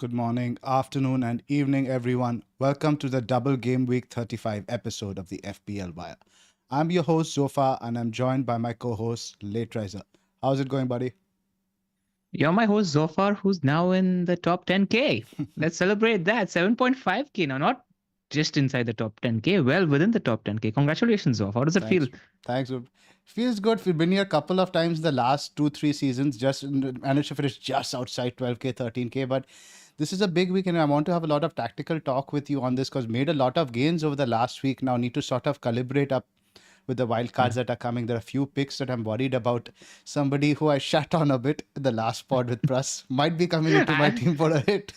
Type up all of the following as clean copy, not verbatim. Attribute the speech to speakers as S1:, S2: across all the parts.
S1: good morning, afternoon, and evening, everyone. Welcome to the double game week 35 episode of the FPL Wire. I'm your host, Zophar, and I'm joined by my co host, Lateriser. How's it going, buddy?
S2: You're my host Zophar, who's now in the top 10K. Let's celebrate that. 7.5K now, not just inside the top 10K, well within the top 10K. Congratulations, Zophar. How does it feel?
S1: Thanks. Thanks. Feels good. We've been here a couple of times the last 2, 3 seasons, just managed to finish just outside 12K, 13K. But this is a big week, and I want to have a lot of tactical talk with you on this because made a lot of gains over the last week. Now need to sort of calibrate up with the wild cards that are coming. There are a few picks that I'm worried about. Somebody who I shat on a bit in the last pod with Prus might be coming into my team for a hit.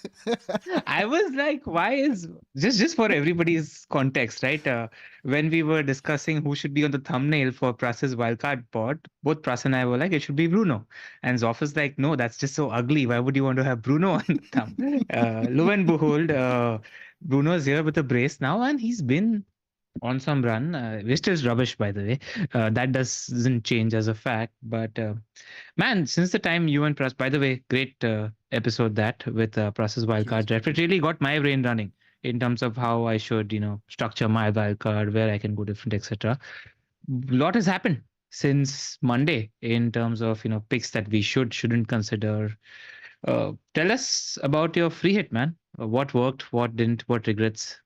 S2: I was like, why is just for everybody's context, right? When we were discussing who should be on the thumbnail for Pras's wildcard pod, both Pras and I were like, it should be Bruno. And Zoff is like, no, that's just so ugly. Why would you want to have Bruno on the thumb? Lo and behold, Bruno's here with a brace now, and he's been on some run, which is rubbish, by the way. That doesn't change as a fact. But man, since the time you and Pras, by the way, great episode that with Pras's wildcard draft. It really got my brain running in terms of how I should, structure my wildcard, where I can go different, etc. A lot has happened since Monday in terms of picks that we shouldn't consider. Tell us about your free hit, man. What worked, what didn't, what regrets.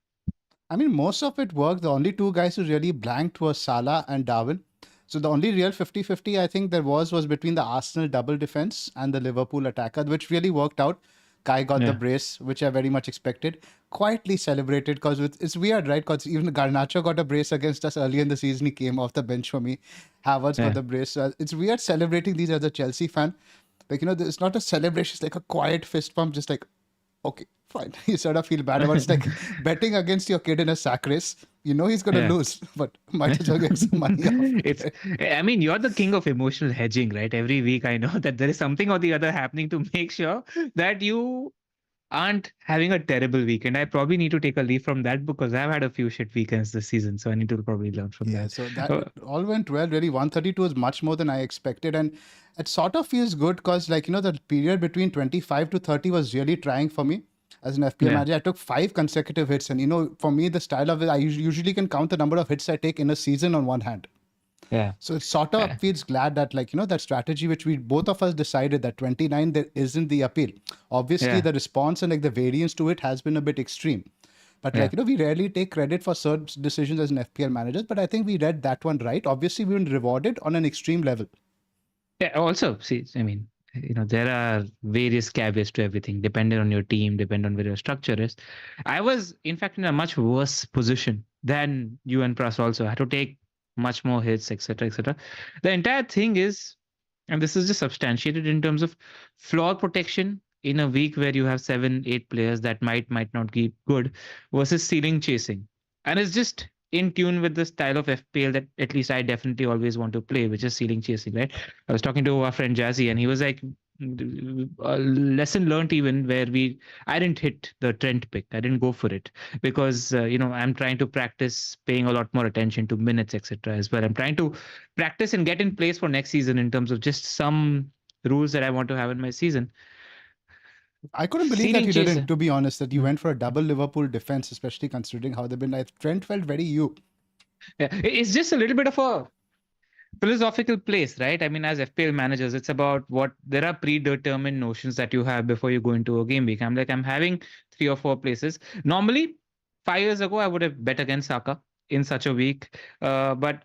S1: I mean, most of it worked. The only two guys who really blanked were Salah and Darwin. So the only real 50-50 I think there was between the Arsenal double defense and the Liverpool attacker, which really worked out. Kai got the brace, which I very much expected. Quietly celebrated because it's weird, right? Because even Garnacho got a brace against us earlier in the season. He came off the bench for me. Havertz got the brace. So it's weird celebrating these as a Chelsea fan. Like, it's not a celebration. It's like a quiet fist pump, just like, okay, fine. You sort of feel bad about it. It's like betting against your kid in a sack race. You know he's going to lose, but might as well get some money off.
S2: I mean, you're the king of emotional hedging, right? Every week I know that there is something or the other happening to make sure that you aren't having a terrible weekend. I probably need to take a leave from that because I've had a few shit weekends this season. So I need to probably learn from that.
S1: So that all went well, really. 132 is much more than I expected. And it sort of feels good because, the period between 25 to 30 was really trying for me. As an FPL manager, I took 5 consecutive hits. And, for me, the style of it, I usually can count the number of hits I take in a season on one hand.
S2: Yeah.
S1: So it sort of feels glad that, that strategy which we both of us decided that 29, there isn't the appeal. Obviously, the response and the variance to it has been a bit extreme. But we rarely take credit for certain decisions as an FPL managers. But I think we read that one right. Obviously, we've been rewarded on an extreme level.
S2: Yeah. Also, see, I mean, there are various caveats to everything, depending on your team, depending on where your structure is. I was, in fact, in a much worse position than you and Pras also. I had to take much more hits, etc., etc. The entire thing is, and this is just substantiated in terms of floor protection in a week where you have 7, 8 players that might not keep good versus ceiling chasing. And it's just in tune with the style of FPL that at least I definitely always want to play, which is ceiling chasing, right? I was talking to our friend Jazzy, and he was like, a lesson learned even where I didn't hit the Trent pick. I didn't go for it because I'm trying to practice paying a lot more attention to minutes, etc. as well. I'm trying to practice and get in place for next season in terms of just some rules that I want to have in my season.
S1: I couldn't believe that you didn't, to be honest, that you went for a double Liverpool defense, especially considering how they've been. Trent felt very you.
S2: Yeah, it's just a little bit of a philosophical place, right? I mean, as FPL managers, it's about there are predetermined notions that you have before you go into a game week. I'm having 3 or 4 places. Normally, 5 years ago, I would have bet against Saka in such a week. But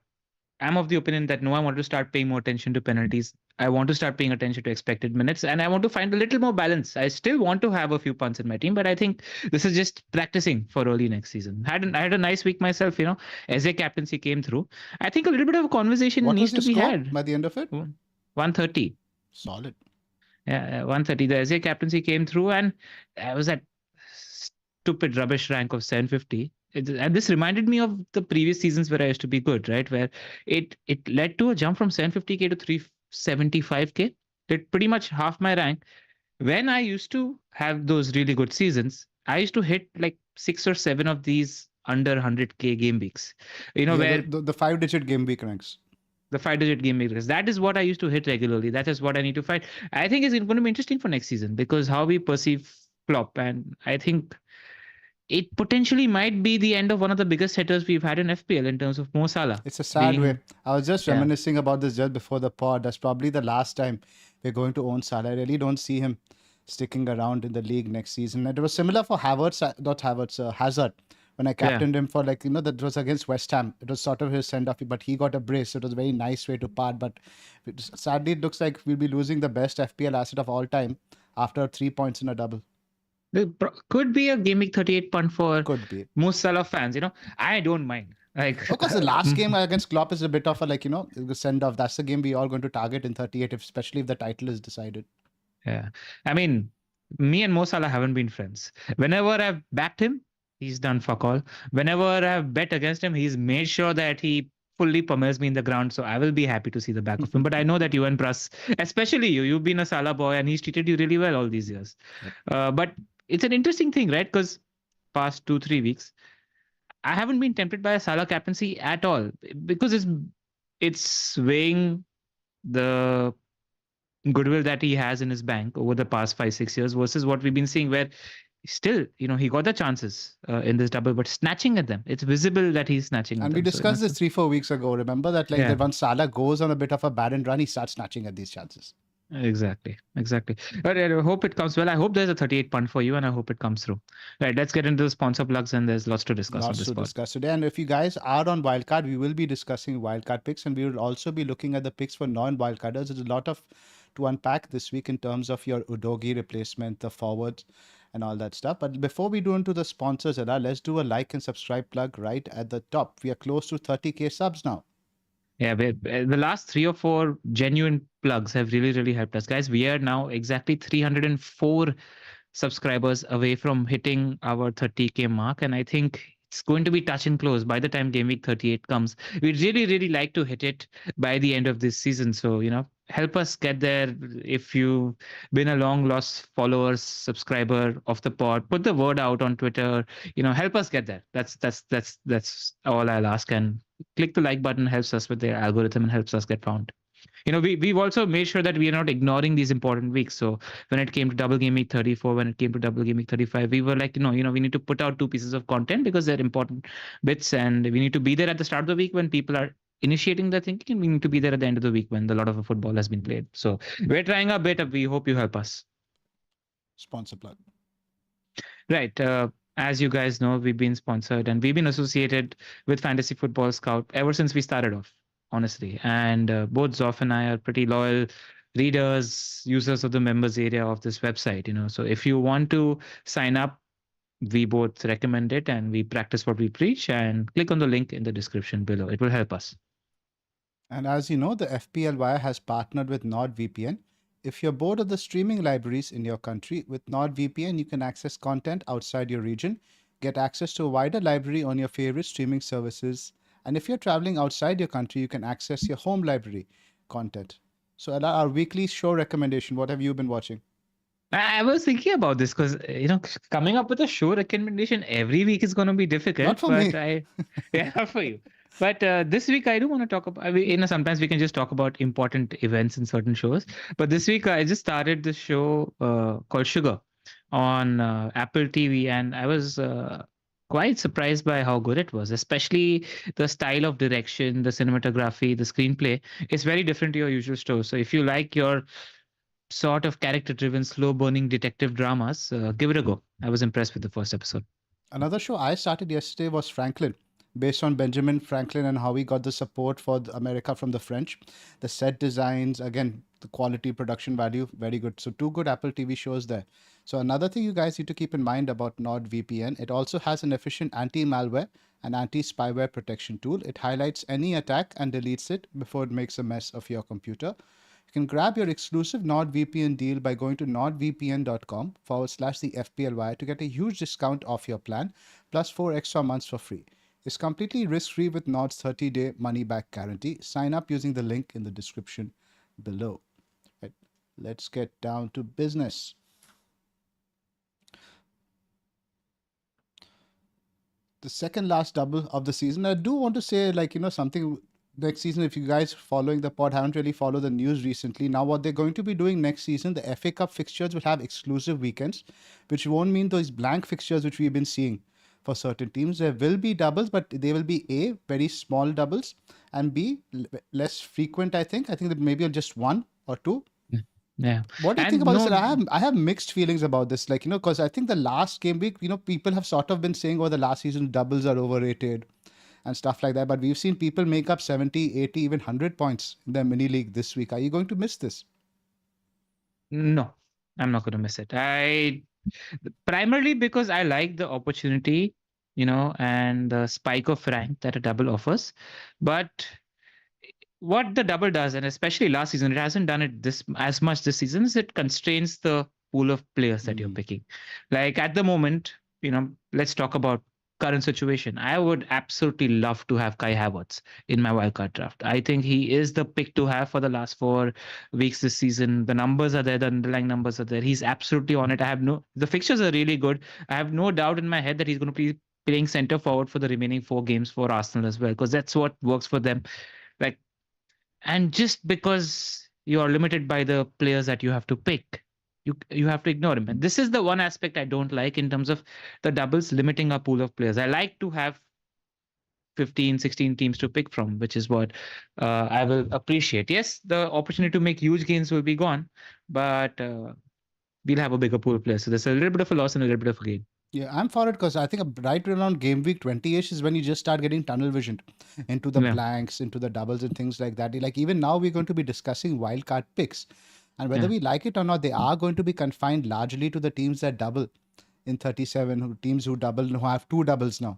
S2: I'm of the opinion that no, I want to start paying more attention to penalties. I want to start paying attention to expected minutes, and I want to find a little more balance. I still want to have a few punts in my team, but I think this is just practicing for early next season. I had a nice week myself, as a captaincy came through. I think a little bit of a conversation needs to be had.
S1: By the end of it?
S2: 130.
S1: Solid.
S2: Yeah, 130. The SA captaincy came through, and I was at stupid rubbish rank of 750. And this reminded me of the previous seasons where I used to be good, right? Where it led to a jump from 750k to 375k. It pretty much half my rank. When I used to have those really good seasons, I used to hit like 6 or 7 of these under 100k game weeks. Where
S1: the 5-digit game week ranks.
S2: The 5-digit game week ranks. That is what I used to hit regularly. That is what I need to find. I think it's going to be interesting for next season because how we perceive flop. And I think it potentially might be the end of one of the biggest hitters we've had in FPL in terms of Mo Salah
S1: It's a sad way.
S2: being,
S1: I was just
S2: yeah,
S1: reminiscing about this just before the pod. That's probably the last time we're going to own Salah. I really don't see him sticking around in the league next season. And it was similar for Havertz, not Havertz, Hazard. When I
S2: yeah.
S1: captained him for that was against West Ham. It was sort of his send off, but he got a brace. So it was a very nice way to part. But sadly, it looks like we'll be losing the best FPL asset of all time after 3 points in a double.
S2: Could be a Gameweek 38 punt for
S1: Could be.
S2: most Salah fans. I don't mind. Like,
S1: Of course, the last game against Klopp is a bit of a send off. That's the game we all going to target in 38, especially if the title is decided.
S2: yeah. I mean, me and Mo Salah haven't been friends. Whenever I've backed him, he's done fuck all. Whenever I've bet against him, he's made sure that he fully pummels me in the ground. So I will be happy to see the back of him. But I know that you and Pras, especially you've been a Salah boy and he's treated you really well all these years. But it's an interesting thing, right? Because past 2-3 weeks, I haven't been tempted by a Salah captaincy at all because it's weighing the goodwill that he has in his bank over the past 5-6 years versus what we've been seeing where still he got the chances in this double but snatching at them. It's visible that he's snatching at
S1: And
S2: them.
S1: we discussed this 3-4 weeks ago. Remember that that once Salah goes on a bit of a bad run, he starts snatching at these chances.
S2: Exactly. But I hope it comes well. I hope there's a 38 punt for you and I hope it comes through. Right, let's get into the sponsor plugs and there's lots to discuss on this pod.
S1: Discuss today. And if you guys are on Wildcard, we will be discussing Wildcard picks and we will also be looking at the picks for non-Wildcarders. There's a lot to unpack this week in terms of your Udogie replacement, the forwards and all that stuff. But before we do into the sponsors, Ella, let's do a like and subscribe plug right at the top. We are close to 30K subs now.
S2: Yeah, the last 3 or 4 genuine plugs have really helped us. Guys, we are now exactly 304 subscribers away from hitting our 30K mark. And I think it's going to be touch and close by the time Game Week 38 comes. We'd really like to hit it by the end of this season. So, help us get there. If you've been a long lost follower, subscriber of the pod, put the word out on Twitter, help us get there. That's all I'll ask. And click the like button helps us with the algorithm and helps us get found. We've also made sure that we are not ignoring these important weeks. So when it came to double game week 34, when it came to double game week 35, we were like, we need to put out 2 pieces of content because they're important bits and we need to be there at the start of the week when people are initiating their thinking and we need to be there at the end of the week when a lot of football has been played. So we're trying our bit. We hope you help us.
S1: Sponsor plug.
S2: Right. As you guys know, we've been sponsored and we've been associated with Fantasy Football Scout ever since we started off, honestly. And both Zoff and I are pretty loyal readers, users of the members area of this website. So if you want to sign up, we both recommend it and we practice what we preach, and click on the link in the description below. It will help us.
S1: And as you know, the FPL Wire has partnered with NordVPN. If you're bored of the streaming libraries in your country, with NordVPN, you can access content outside your region, get access to a wider library on your favorite streaming services, and if you're traveling outside your country, you can access your home library content. So, Ella, our weekly show recommendation, what have you been watching?
S2: I was thinking about this because, coming up with a show recommendation every week is going to be difficult.
S1: Not for me.
S2: Yeah, for you. But this week I do want to talk about, sometimes we can just talk about important events in certain shows. But this week I just started this show called Sugar on Apple TV, and I was quite surprised by how good it was, especially the style of direction, the cinematography, the screenplay. It's very different to your usual show. So if you like your sort of character-driven, slow-burning detective dramas, give it a go. I was impressed with the first episode.
S1: Another show I started yesterday was Franklin, based on Benjamin Franklin and how he got the support for America from the French. The set designs, again, the quality, production value, very good. So 2 good Apple TV shows there. So another thing you guys need to keep in mind about NordVPN, it also has an efficient anti-malware and anti-spyware protection tool. It highlights any attack and deletes it before it makes a mess of your computer. You can grab your exclusive NordVPN deal by going to nordvpn.com/the FPL Wire to get a huge discount off your plan, plus 4 extra months for free. It's completely risk-free with Nord's 30-day money-back guarantee. Sign up using the link in the description below. Right. Let's get down to business. The second last double of the season. I do want to say, something next season, if you guys following the pod haven't really followed the news recently, now what they're going to be doing next season, the FA Cup fixtures will have exclusive weekends, which won't mean those blank fixtures which we've been seeing for certain teams. There will be doubles, but they will be A, very small doubles, and B, less frequent, I think. I think that maybe just one or two.
S2: Yeah.
S1: What do you think
S2: And
S1: about this?
S2: no,
S1: I have mixed feelings about this. Like, because I think the last game week, people have sort of been saying, oh, the last season doubles are overrated and stuff like that. But we've seen people make up 70, 80, even 100 points in their mini league this week. Are you going to miss this?
S2: no, I'm not going to miss it. Primarily because I like the opportunity, and the spike of rank that a double offers. But what the double does, and especially last season, it hasn't done it this as much this season, is it constrains the pool of players that you're picking. Like at the moment, let's talk about current situation. I would absolutely love to have Kai Havertz in my wildcard draft. I think he is the pick to have for the last 4 weeks this season. The numbers are there, the underlying numbers are there. He's absolutely on it. The fixtures are really good. I have no doubt in my head that he's going to be playing center forward for the remaining 4 games for Arsenal as well, because that's what works for them. Like, and just because you are limited by the players that you have to pick, you have to ignore him. And this is the one aspect I don't like in terms of the doubles limiting our pool of players. I like to have 15, 16 teams to pick from, which is what I will appreciate. Yes, the opportunity to make huge gains will be gone, but we'll have a bigger pool of players. So there's a little bit of a loss and a little bit of a gain.
S1: Yeah, I'm for it because I think right around game week 20-ish is when you just start getting tunnel visioned into the
S2: Yeah.
S1: blanks, into the doubles and things like that. Like even now we're going to be discussing wildcard picks. And whether
S2: Yeah.
S1: we like it or not, they are going to be confined largely to the teams that double in 37, teams who double, who have two doubles now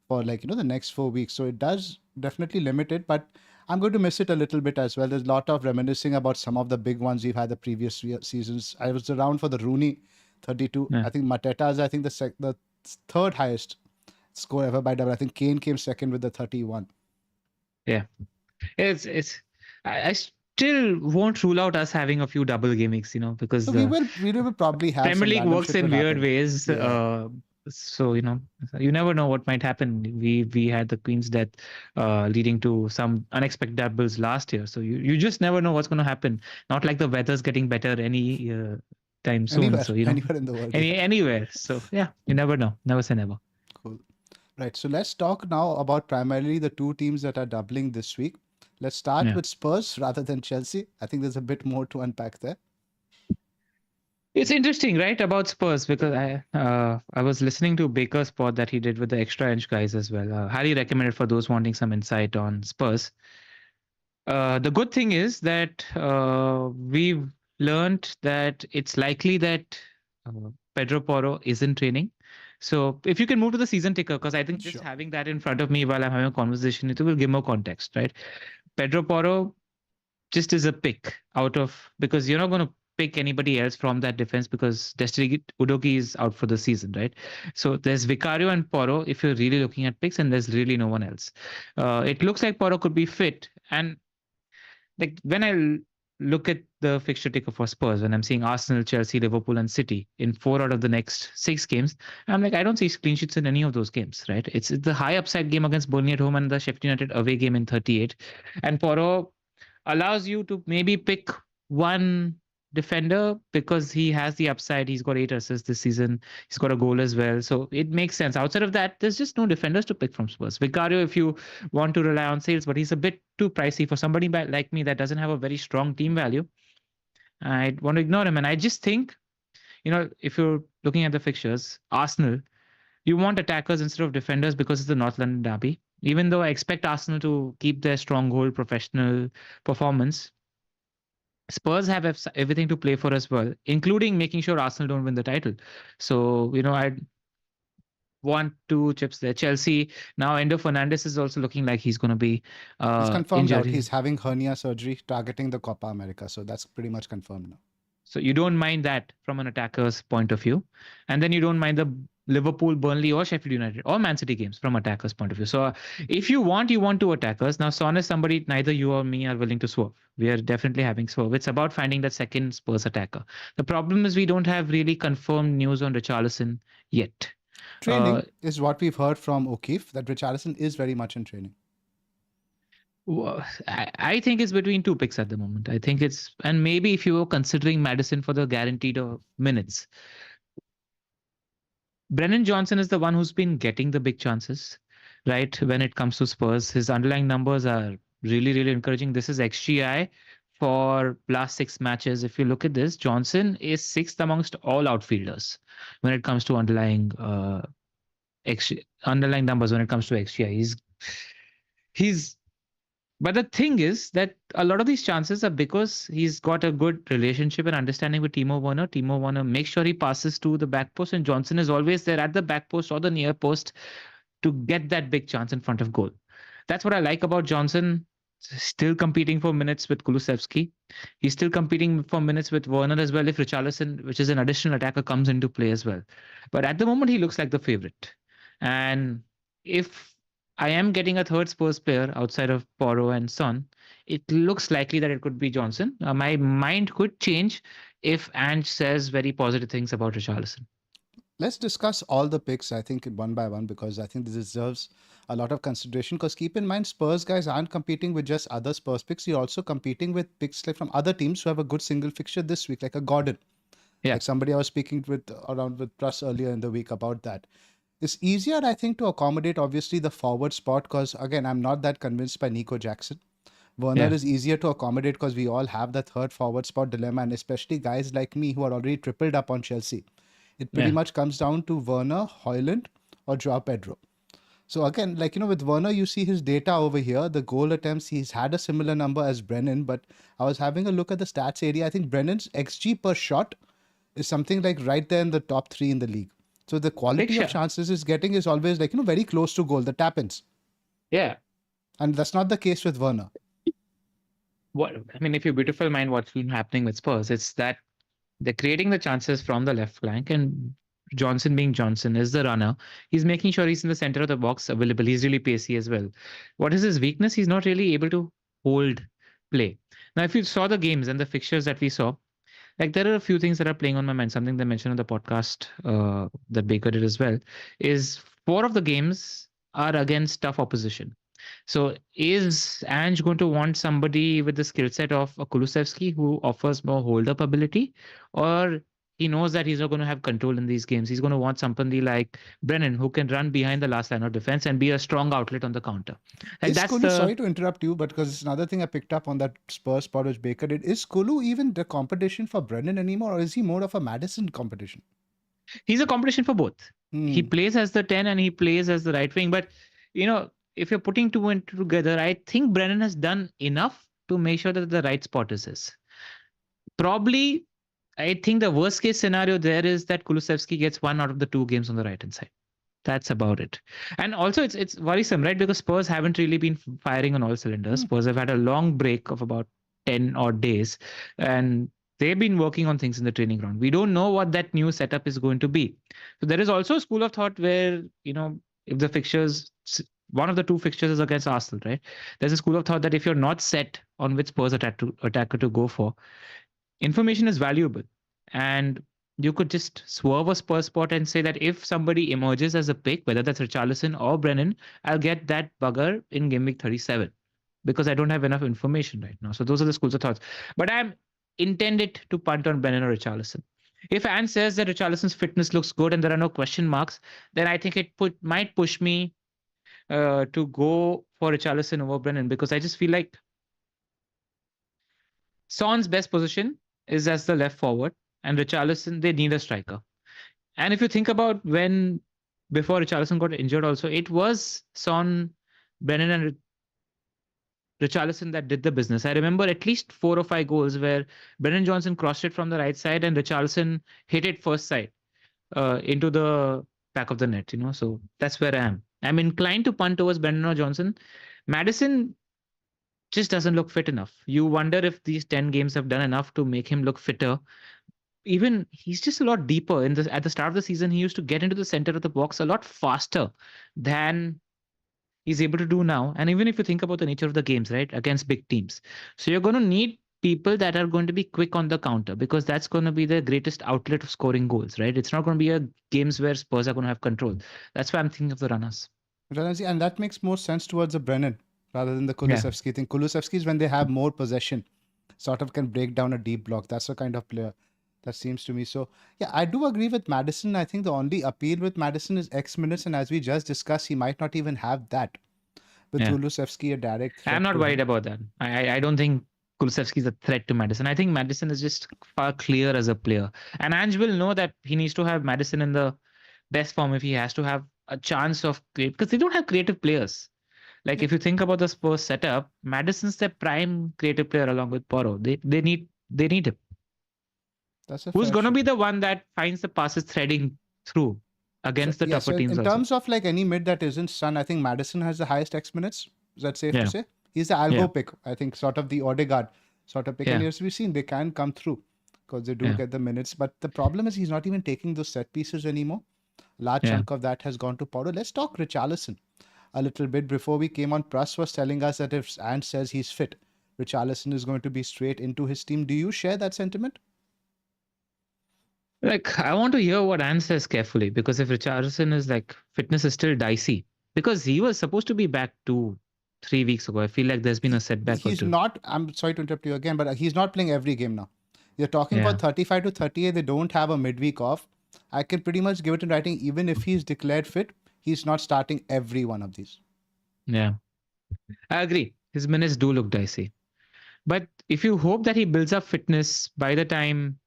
S1: for the next 4 weeks. So it does definitely limit it, but I'm going to miss it a little bit as well. There's a lot of reminiscing about some of the big ones we've had the previous seasons. I was around for the Rooney 32.
S2: Yeah.
S1: I think Mateta's, I think the third highest score ever by double. I think Kane came second with the 31.
S2: Yeah. I still won't rule out us having a few double game weeks, because
S1: So we will probably have
S2: Premier
S1: some
S2: League
S1: random
S2: works
S1: shit
S2: in
S1: will
S2: weird
S1: happen.
S2: ways.
S1: Yeah.
S2: So you never know what might happen. We had the Queen's death leading to some unexpected doubles last year. So you just never know what's going to happen. Not like the weather's getting better any time soon.
S1: Anywhere,
S2: So
S1: anywhere in the world. Yeah.
S2: anywhere. So yeah, you never know. Never say never.
S1: Cool. Right. So let's talk now about primarily the two teams that are doubling this week. Let's start with Spurs rather than Chelsea. I think there's a bit more to unpack there.
S2: It's interesting, right, about Spurs, because I was listening to Baker's pod that he did with the Extra Inch guys as well. Highly recommended for those wanting some insight on Spurs. The good thing is that we've learned that it's likely that Pedro Porro is in training. So if you can move to the season ticker, because I think just having that in front of me while I'm having a conversation, it will give more context, right? Pedro Porro just is a pick because you're not going to pick anybody else from that defense because Destiny Udogie is out for the season, right? So there's Vicario and Porro if you're really looking at picks, and there's really no one else. It looks like Porro could be fit, and like when I look at the fixture ticker for Spurs, when I'm seeing Arsenal, Chelsea, Liverpool, and City in 4 out of the next 6 games, I'm like, I don't see clean sheets in any of those games, right? It's the high upside game against Burnley at home and the Sheffield United away game in 38. And Porro allows you to maybe pick one defender because he has the upside. He's got 8 assists this season. He's got a goal as well. So it makes sense. Outside of that, there's just no defenders to pick from Spurs. Vicario, if you want to rely on sales, but he's a bit too pricey for somebody like me that doesn't have a very strong team value. I'd want to ignore him. And I just think, if you're looking at the fixtures, Arsenal, you want attackers instead of defenders because it's the North London derby. Even though I expect Arsenal to keep their stronghold professional performance, Spurs have everything to play for as well, including making sure Arsenal don't win the title. So, I'd want 2 chips there. Chelsea, now Endo Fernandez is also looking like he's going to be
S1: he's confirmed
S2: injured.
S1: out. He's having hernia surgery targeting the Copa America. So that's pretty much confirmed now.
S2: So you don't mind that from an attacker's point of view. And then you don't mind the Liverpool, Burnley, or Sheffield United, or Man City games from attacker's point of view. So if you want 2 attackers. Now, Son is somebody neither you or me are willing to swerve. We are definitely having swerve. It's about finding that second Spurs attacker. The problem is we don't have really confirmed news on Richarlison yet.
S1: Training is what we've heard from O'Keefe, that Richarlison is very much in training.
S2: I think it's between two picks at the moment. I think it's, and maybe if you were considering Madison for the guaranteed minutes, Brennan Johnson is the one who's been getting the big chances, right? When it comes to Spurs, his underlying numbers are really, really encouraging. This is XGI for last 6 matches. If you look at this, Johnson is sixth amongst all outfielders when it comes to underlying numbers when it comes to XGI. He's but the thing is that a lot of these chances are because he's got a good relationship and understanding with Timo Werner. Timo Werner makes sure he passes to the back post, and Johnson is always there at the back post or the near post to get that big chance in front of goal. That's what I like about Johnson. Still competing for minutes with Kulusevski. He's still competing for minutes with Werner as well if Richarlison, which is an additional attacker, comes into play as well. But at the moment, he looks like the favorite. And if I am getting a third Spurs player outside of Porro and Son, it looks likely that it could be Johnson. My mind could change if Ange says very positive things about Richarlison.
S1: Let's discuss all the picks, I think, one by one, because I think this deserves a lot of consideration. Because keep in mind, Spurs guys aren't competing with just other Spurs picks. You're also competing with picks like from other teams who have a good single fixture this week, like a Gordon.
S2: Yeah.
S1: Like somebody I was speaking with around with Russ earlier in the week about that. It's easier, I think, to accommodate obviously the forward spot because, again, I'm not that convinced by Nico Jackson. Werner is easier to accommodate because we all have the third forward spot dilemma, and especially guys like me who are already tripled up on Chelsea. It pretty much comes down to Werner, Højlund, or Joao Pedro. So again, like, with Werner, you see his data over here. The goal attempts, he's had a similar number as Brennan, but I was having a look at the stats area. I think Brennan's XG per shot is something like right there in the top 3 in the league. So the quality of chances he's getting is always like, very close to goal, the tap-ins.
S2: Yeah.
S1: And that's not the case with Werner.
S2: If you beautiful mind what's been happening with Spurs, it's that they're creating the chances from the left flank, and Johnson being Johnson is the runner. He's making sure he's in the center of the box available. He's really pacey as well. What is his weakness? He's not really able to hold play. Now, if you saw the games and the fixtures that we saw, like there are a few things that are playing on my mind. Something they mentioned on the podcast that Baker did as well is 4 of the games are against tough opposition. So is Ange going to want somebody with the skill set of a Kulusevski who offers more hold-up ability, or he knows that he's not going to have control in these games? He's going to want somebody like Brennan who can run behind the last line of defense and be a strong outlet on the counter.
S1: Like sorry to interrupt you, but because it's another thing I picked up on that Spurs spot which Baker did. Is Kulu even the competition for Brennan anymore, or is he more of a Madison competition?
S2: He's a competition for both. He plays as the 10 and he plays as the right wing, but if you're putting 2 and 2 together, I think Brennan has done enough to make sure that the right spot is his. Probably, I think the worst case scenario there is that Kulusevski gets 1 out of the 2 games on the right hand side. That's about it. And also, it's worrisome, right? Because Spurs haven't really been firing on all cylinders. Spurs have had a long break of about 10 odd days, and they've been working on things in the training ground. We don't know what that new setup is going to be. So there is also a school of thought where, if the fixtures, one of the 2 fixtures is against Arsenal, right? There's a school of thought that if you're not set on which Spurs attacker to go for, information is valuable. And you could just swerve a Spurs spot and say that if somebody emerges as a pick, whether that's Richarlison or Brennan, I'll get that bugger in game week 37 because I don't have enough information right now. So those are the schools of thoughts. But I'm intended to punt on Brennan or Richarlison. If Anne says that Richarlison's fitness looks good and there are no question marks, then I think it might push me to go for Richarlison over Brennan, because I just feel like Son's best position is as the left forward, and Richarlison, they need a striker. And if you think about before Richarlison got injured also, it was Son, Brennan and Richarlison that did the business. I remember at least 4 or 5 goals where Brennan Johnson crossed it from the right side and Richarlison hit it first side into the back of the net, So that's where I am. I'm inclined to punt towards Brennan or Johnson. Madison just doesn't look fit enough. You wonder if these 10 games have done enough to make him look fitter. Even he's just a lot deeper. At the start of the season, he used to get into the center of the box a lot faster than he's able to do now. And even if you think about the nature of the games, right, against big teams. So you're going to need people that are going to be quick on the counter, because that's going to be the greatest outlet of scoring goals, right? It's not going to be a games where Spurs are going to have control. That's why I'm thinking of the runners.
S1: And that makes more sense towards a Brennan. rather than the
S2: Yeah.
S1: Kulusevski thing. Kulusevski is when they have more possession, sort of can break down a deep block. That's the kind of player that seems to me. So yeah, I do agree with Madison. I think the only appeal with Madison is X minutes, and as we just discussed, he might not even have that. With
S2: Yeah.
S1: Kulusevski a direct
S2: I'm
S1: threat
S2: not
S1: to
S2: worried
S1: him.
S2: about that. I don't think Kulusevski is a threat to Madison. I think Madison is just far clear as a player. And Ange will know that he needs to have Madison in the best form if he has to have a chance of create, because they don't have creative players. Like
S1: Yeah,
S2: if you think about the Spurs setup, Madison's their prime creative player along with Porro. They need him.
S1: that's a
S2: Who's
S1: fair
S2: gonna
S1: show.
S2: be the one that finds the passes threading through
S1: So
S2: against the
S1: yeah,
S2: tougher
S1: so
S2: teams
S1: in
S2: also?
S1: terms of like any mid that isn't Sun, I think Madison has the highest X minutes. Is that safe to
S2: Yeah.
S1: say? He's the
S2: Yeah.
S1: algo pick. I think sort of the Odegaard sort of pick. And
S2: Yeah.
S1: as we've seen, they can come through because they do
S2: Yeah.
S1: get the minutes. But the problem is he's not even taking those set pieces anymore. A large
S2: Yeah.
S1: chunk of that has gone to Porto. Let's talk Richarlison a little bit. Before we came on, Pruss was telling us that if Ant says he's fit, Richarlison is going to be straight into his team. Do you share that sentiment?
S2: Like, I want to hear what Anne says carefully, because if Richardson is like, fitness is still dicey, because he was supposed to be back 2-3 weeks ago. I feel like there's been a setback or
S1: He's
S2: two.
S1: not, I'm sorry to interrupt you again, but he's not playing every game now. You're talking
S2: Yeah.
S1: about 35 to 38. They don't have a midweek off. I can pretty much give it in writing. Even if he's declared fit, he's not starting every one of these.
S2: Yeah. I agree. His minutes do look dicey. But if you hope that he builds up fitness by the time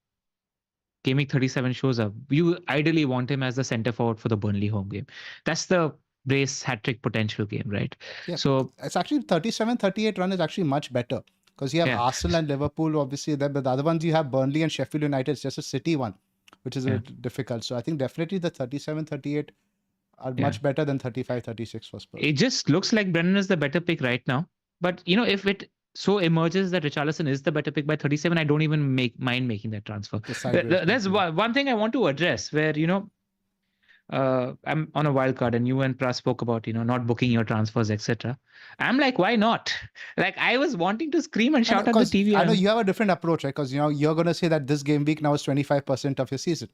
S2: Gameweek 37 shows up, you ideally want him as the center forward for the Burnley home game. That's the brace hat trick potential game, right?
S1: Yeah,
S2: So,
S1: it's actually 37-38 run is actually much better because you have
S2: yeah.
S1: Arsenal and Liverpool, obviously, there, but the other ones you have Burnley and Sheffield United. It's just a City one, which is a
S2: Yeah.
S1: little difficult. So I think definitely the 37-38 are
S2: Yeah.
S1: much better than 35-36 for Spurs.
S2: It just looks like Brennan is the better pick right now. But, if it so emerges that Richarlison is the better pick by 37, I don't even mind making that transfer.
S1: The sideways
S2: There's
S1: move, yeah.
S2: one thing I want to address where, I'm on a wild card and you and Pras spoke about, not booking your transfers, etc. I'm like, why not? Like, I was wanting to scream and shout at the TV.
S1: I know you have a different approach, right? Because you're going to say that this game week now is 25% of your season.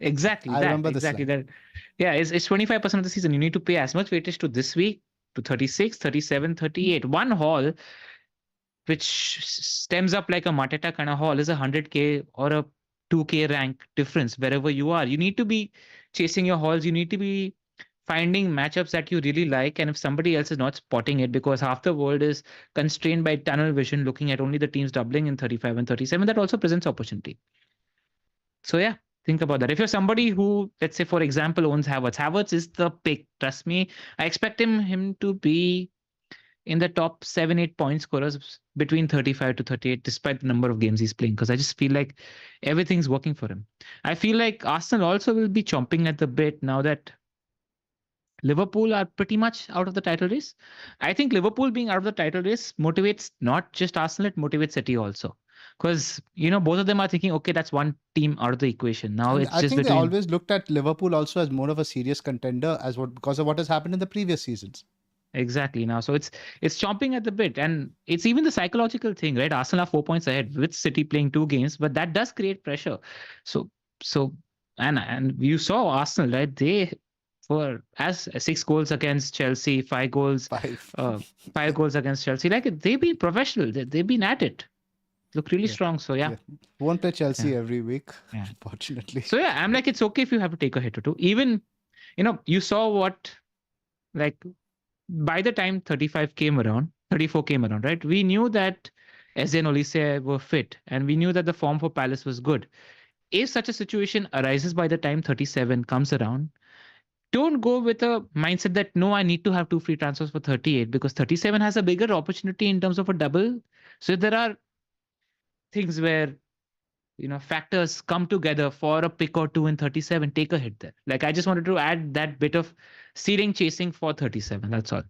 S2: Exactly
S1: I
S2: that.
S1: remember this
S2: Exactly
S1: line.
S2: that. Yeah, it's 25% of the season. You need to pay as much weightage to this week, to 36, 37, 38. One haul, which stems up like a Mateta kind of haul, is 100K or a 2K rank difference wherever you are. You need to be chasing your hauls. You need to be finding matchups that you really like. And if somebody else is not spotting it, because half the world is constrained by tunnel vision, looking at only the teams doubling in 35 and 37, that also presents opportunity. So yeah, think about that. If you're somebody who, let's say, for example, owns Havertz is the pick. Trust me, I expect him to be in the top 7-8 point scorers between 35 to 38, despite the number of games he's playing, because I just feel like everything's working for him. I feel like Arsenal also will be chomping at the bit now that Liverpool are pretty much out of the title race. I think Liverpool being out of the title race motivates not just Arsenal, it motivates City also. Because, both of them are thinking, okay, that's one team out of the equation. Now
S1: And
S2: it's
S1: I
S2: just
S1: think they
S2: between.
S1: always looked at Liverpool also as more of a serious contender because of what has happened in the previous seasons.
S2: Exactly now. So it's chomping at the bit. And it's even the psychological thing, right? Arsenal are 4 points ahead with City playing 2 games, but that does create pressure. So and you saw Arsenal, right? They were as 6 goals against Chelsea, 5 goals, 5 goals against Chelsea. Like they've been professional. They've been at it. Look really strong. So yeah.
S1: Won't play Chelsea every week,
S2: Yeah.
S1: unfortunately.
S2: So yeah, I'm like, it's okay if you have to take a hit or two. Even, you saw what, like, by the time 34 came around, right? We knew that Eze and Olise were fit, and we knew that the form for Palace was good. If such a situation arises by the time 37 comes around, don't go with a mindset that, no, I need to have 2 free transfers for 38, because 37 has a bigger opportunity in terms of a double. So if there are things where, factors come together for a pick or two in 37, take a hit there. Like, I just wanted to add that bit of ceiling chasing for 37. That's all.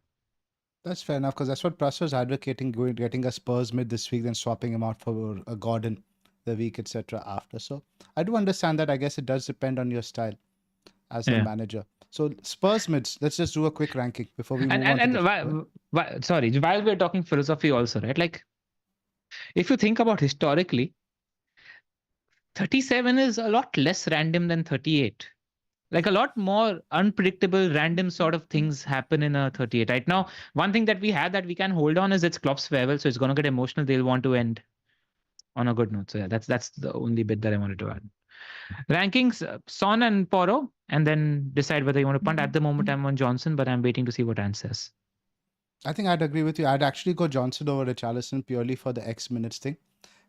S1: That's fair enough, because that's what Pruss was advocating, getting a Spurs mid this week, then swapping him out for a Gordon the week, etc. after. So I do understand that. I guess it does depend on your style as a manager. So Spurs mids, let's just do a quick ranking before we move on to
S2: while we're talking philosophy also, right? Like, if you think about historically, 37 is a lot less random than 38. Like a lot more unpredictable, random sort of things happen in a 38. Right now, one thing that we have that we can hold on is it's Klopp's farewell, so it's going to get emotional. They'll want to end on a good note. So yeah, that's the only bit that I wanted to add. Rankings, Son and Poro, and then decide whether you want to punt. At the moment, I'm on Johnson, but I'm waiting to see what Ant says.
S1: I think I'd agree with you. I'd actually go Johnson over Richarlison purely for the X minutes thing.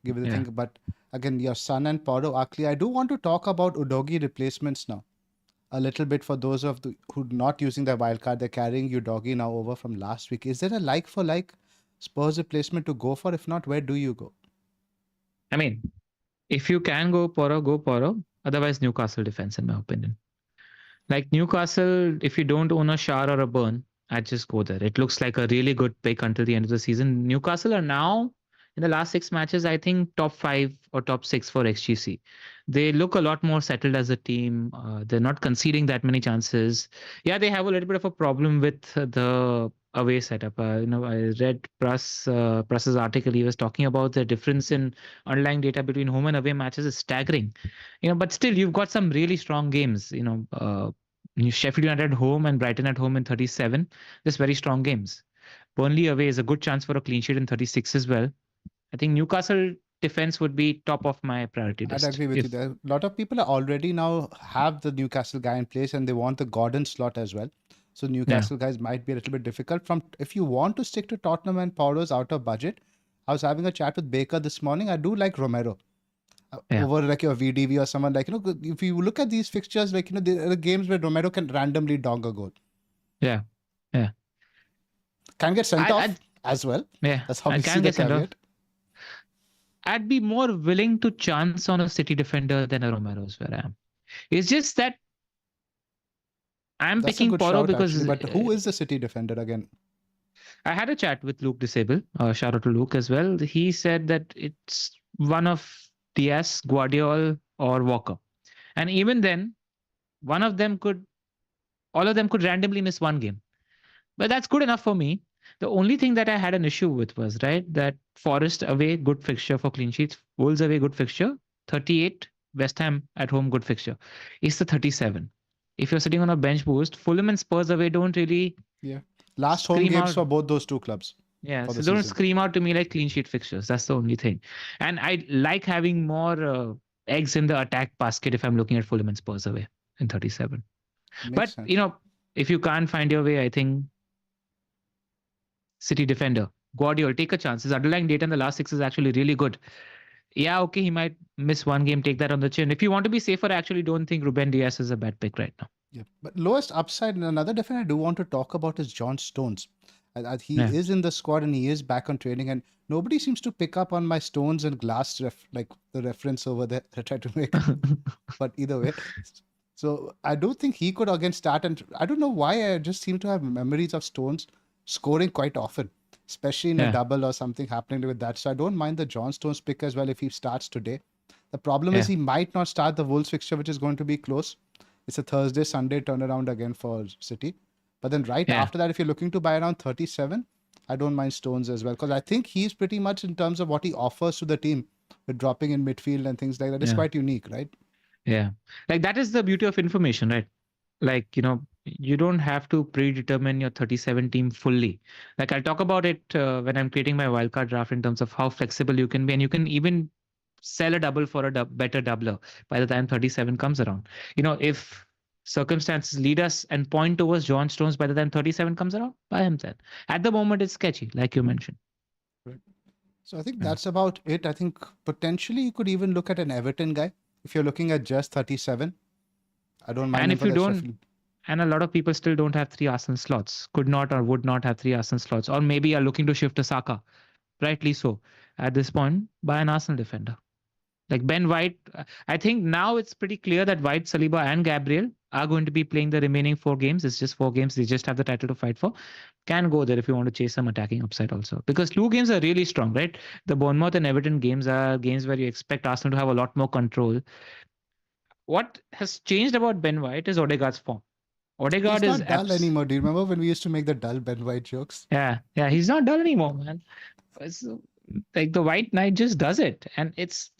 S1: Give it a
S2: Yeah.
S1: think. But again, your Son and Poro, Akli, I do want to talk about Udogie replacements now. A little bit for those of the who not using their wildcard. They're carrying Udogie now over from last week. Is there a like for like Spurs replacement to go for? If not, where do you go?
S2: I mean, if you can go Poro, go Poro. Otherwise, Newcastle defense, in my opinion. Like Newcastle, if you don't own a Shar or a Burn, I'd just go there. It looks like a really good pick until the end of the season. Newcastle are now, in the last 6 matches, I think top 5 or top 6 for XGC. They look a lot more settled as a team. They're not conceding that many chances. Yeah, they have a little bit of a problem with the away setup. I read Press's article. He was talking about the difference in underlying data between home and away matches is staggering. But still, you've got some really strong games. Sheffield United at home and Brighton at home in 37. Just very strong games. Burnley away is a good chance for a clean sheet in 36 as well. I think Newcastle defense would be top of my priority list.
S1: I'd agree with you there. A lot of people are already now have the Newcastle guy in place and they want the Gordon slot as well. So Newcastle guys might be a little bit difficult. If you want to stick to Tottenham and Paulo's out of budget, I was having a chat with Baker this morning. I do like Romero. Over like your VDV or someone like, if you look at these fixtures, like, there are games where Romero can randomly dong a goal.
S2: Yeah.
S1: Can get sent off as well.
S2: Yeah.
S1: That's obviously the caveat.
S2: I'd be more willing to chance on a City defender than a Romero is where I am. It's just that I'm picking Poro because...
S1: Actually, but who is the City defender again?
S2: I had a chat with Luke Disable. Shout out to Luke as well. He said that it's one of Diaz, Guardiola, or Walker. And even then, all of them could randomly miss one game. But that's good enough for me. The only thing that I had an issue with was, that Forest away, good fixture for clean sheets. Wolves away, good fixture. 38, West Ham at home, good fixture. It's the 37. If you're sitting on a bench boost, Fulham and Spurs away don't really...
S1: Yeah. Last home games for both those two clubs.
S2: Yeah, so don't scream out to me like clean sheet fixtures. That's the only thing. And I like having more eggs in the attack basket if I'm looking at Fulham and Spurs away in 37. But, if you can't find your way, I think City defender, Guardiola, take a chance. His underlying data in the last 6 is actually really good. Yeah, okay, he might miss one game, take that on the chin. If you want to be safer, I actually don't think Ruben Diaz is a bad pick right now.
S1: Yeah, but lowest upside, and another defender I do want to talk about is John Stones. He is in the squad and he is back on training, and nobody seems to pick up on my Stones and Glass like the reference over there I tried to make. But either way, so I do think he could again start, and I don't know why I just seem to have memories of Stones scoring quite often, especially in a double or something happening with that. So I don't mind the John Stones pick as well if he starts today. The problem is he might not start the Wolves fixture, which is going to be close. It's a Thursday, Sunday turnaround again for City. But then after that, if you're looking to buy around 37, I don't mind Stones as well. Because I think he's pretty much in terms of what he offers to the team with dropping in midfield and things like that. It's quite unique, right?
S2: Yeah. Like that is the beauty of information, right? Like, you don't have to predetermine your 37 team fully. Like I'll talk about it when I'm creating my wildcard draft in terms of how flexible you can be. And you can even sell a double for a better doubler by the time 37 comes around. If circumstances lead us and point towards John Stones by the time 37 comes around, buy him then. At the moment, it's sketchy, like you mentioned.
S1: Right. So I think that's about it. I think potentially you could even look at an Everton guy if you're looking at just 37. I don't mind.
S2: And if you don't, and a lot of people still don't have 3 Arsenal slots, could not or would not have 3 Arsenal slots, or maybe are looking to shift to Saka. Rightly so. At this point, buy an Arsenal defender. Like Ben White, I think now it's pretty clear that White, Saliba and Gabriel are going to be playing the remaining 4 games. It's just 4 games. They just have the title to fight for. Can go there if you want to chase some attacking upside also. Because 2 games are really strong, right? The Bournemouth and Everton games are games where you expect Arsenal to have a lot more control. What has changed about Ben White is Odegaard's form. Odegaard
S1: is not dull anymore. Do you remember when we used to make the dull Ben White jokes?
S2: Yeah, he's not dull anymore, man. It's like the White Knight just does it, and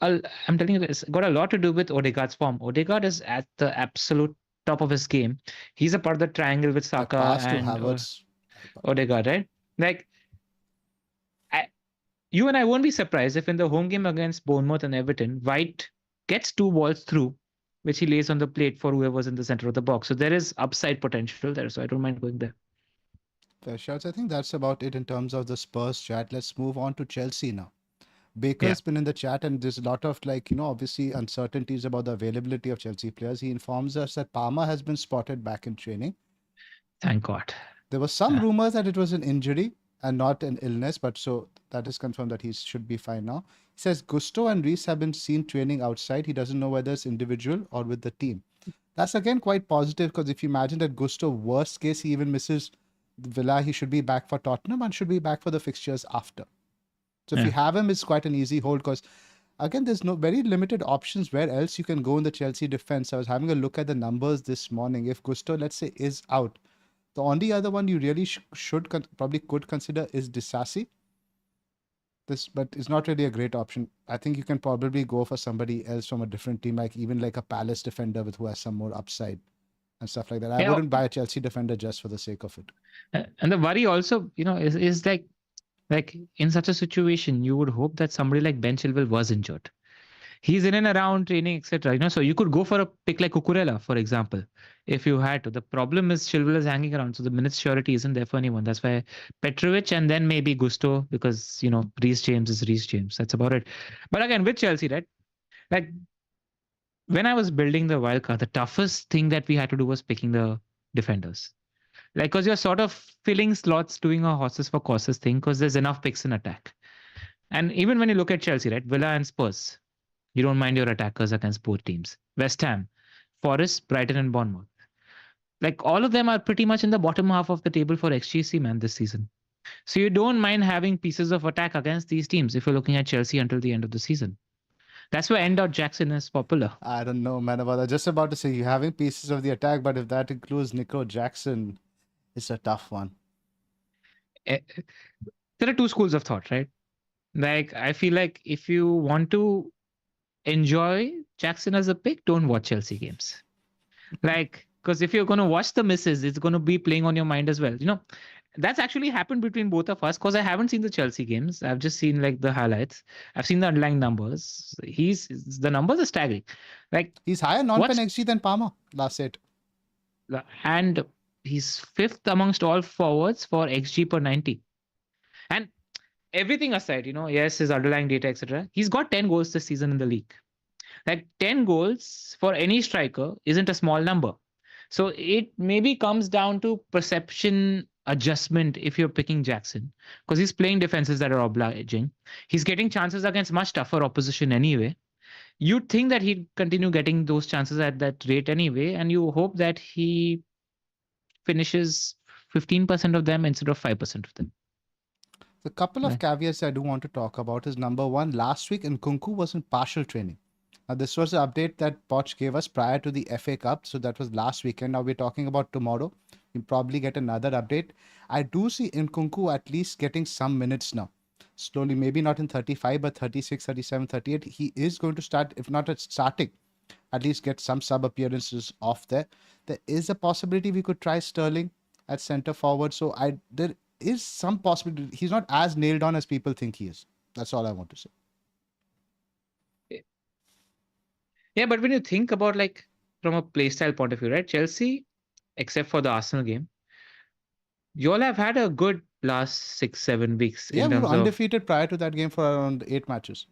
S2: I'm telling you, it's got a lot to do with Odegaard's form. Odegaard is at the absolute top of his game. He's a part of the triangle with
S1: That
S2: Saka
S1: pass to
S2: and
S1: Havertz.
S2: Odegaard, right? Like, you and I won't be surprised if in the home game against Bournemouth and Everton, White gets 2 balls through, which he lays on the plate for whoever's in the center of the box. So there is upside potential there. So I don't mind going there.
S1: Fair shots. I think that's about it in terms of the Spurs chat. Let's move on to Chelsea now.
S2: Yeah,
S1: Baker's been in the chat, and there's a lot of obviously uncertainties about the availability of Chelsea players. He informs us that Palmer has been spotted back in training.
S2: thank God.
S1: There was some
S2: Yeah.
S1: rumors that it was an injury and not an illness, but so that is confirmed that he should be fine now. He says Gusto and Reese have been seen training outside. He doesn't know whether it's individual or with the team. That's again quite positive because if you imagine that Gusto, worst case, he even misses Villa, he should be back for Tottenham and should be back for the fixtures after. So if you have him, it's quite an easy hold because again, there's no very limited options where else you can go in the Chelsea defense. I was having a look at the numbers this morning. If Gusto, let's say, is out, the only other one you really probably could consider is Disasi. But it's not really a great option. I think you can probably go for somebody else from a different team, like even like a Palace defender who has some more upside and stuff like that. I wouldn't buy a Chelsea defender just for the sake of it.
S2: And the worry also, is like in such a situation, you would hope that somebody like Ben Chilwell was injured. He's in and around training, etc. So you could go for a pick like Cucurella, for example, if you had to. The problem is Chilwell is hanging around, so the minutes surety isn't there for anyone. That's why Petrovic and then maybe Gusto, because Reece James is Reece James. That's about it. But again, with Chelsea, right? Like when I was building the wildcard, the toughest thing that we had to do was picking the defenders. Like, because you're sort of filling slots, doing a horses for courses thing, because there's enough picks in attack. And even when you look at Chelsea, right? Villa and Spurs, you don't mind your attackers against both teams. West Ham, Forest, Brighton, and Bournemouth. Like all of them are pretty much in the bottom half of the table for XGC, man, this season. So you don't mind having pieces of attack against these teams if you're looking at Chelsea until the end of the season. That's why End Out Jackson is popular.
S1: I don't know, man. About that. Just about to say you're having pieces of the attack, but if that includes Nico Jackson, it's a tough one.
S2: There are two schools of thought, right? Like I feel like if you want to enjoy Jackson as a pick, don't watch Chelsea games. Like, because if you're going to watch the misses, it's going to be playing on your mind as well. That's actually happened between both of us because I haven't seen the Chelsea games. I've just seen like the highlights. I've seen the underlying numbers. The numbers are staggering. Like
S1: he's higher non-pen XG than Palmer last set.
S2: And he's fifth amongst all forwards for XG per 90. And everything aside, yes, his underlying data, etc. He's got 10 goals this season in the league. Like 10 goals for any striker isn't a small number. So it maybe comes down to perception adjustment if you're picking Jackson, because he's playing defenses that are obliging. He's getting chances against much tougher opposition anyway. You'd think that he'd continue getting those chances at that rate anyway, and you hope that he finishes 15% of them instead of 5% of them.
S1: The couple of caveats I do want to talk about is number one, last week Nkunku was in partial training. Now, this was the update that Poch gave us prior to the FA Cup. So that was last weekend. Now we're talking about tomorrow. We'll probably get another update. I do see Nkunku at least getting some minutes now. Slowly, maybe not in 35, but 36, 37, 38. He is going to start, if not at starting, at least get some sub appearances off there. There is a possibility we could try Sterling at centre forward. So there is some possibility. He's not as nailed on as people think he is. That's all I want to say.
S2: Yeah, but when you think about like from a playstyle point of view, right? Chelsea, except for the Arsenal game, you all have had a good last 6-7 weeks.
S1: Yeah, we were undefeated prior to that game for around 8 matches.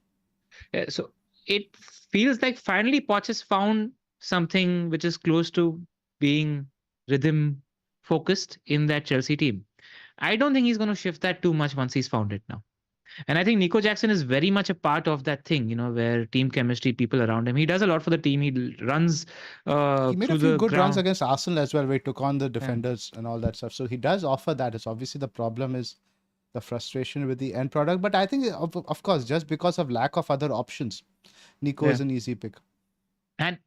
S2: Yeah, so it feels like finally Poch has found something which is close to being rhythm focused in that Chelsea team. I don't think he's going to shift that too much once he's found it now. And I think Nico Jackson is very much a part of that thing, where team chemistry, people around him. He does a lot for the team. He runs.
S1: He made a few good runs against Arsenal as well, where he took on the defenders and all that stuff. So he does offer that. It's obviously the problem is the frustration with the end product. But I think, of course, just because of lack of other options, Nico is an easy pick.
S2: And,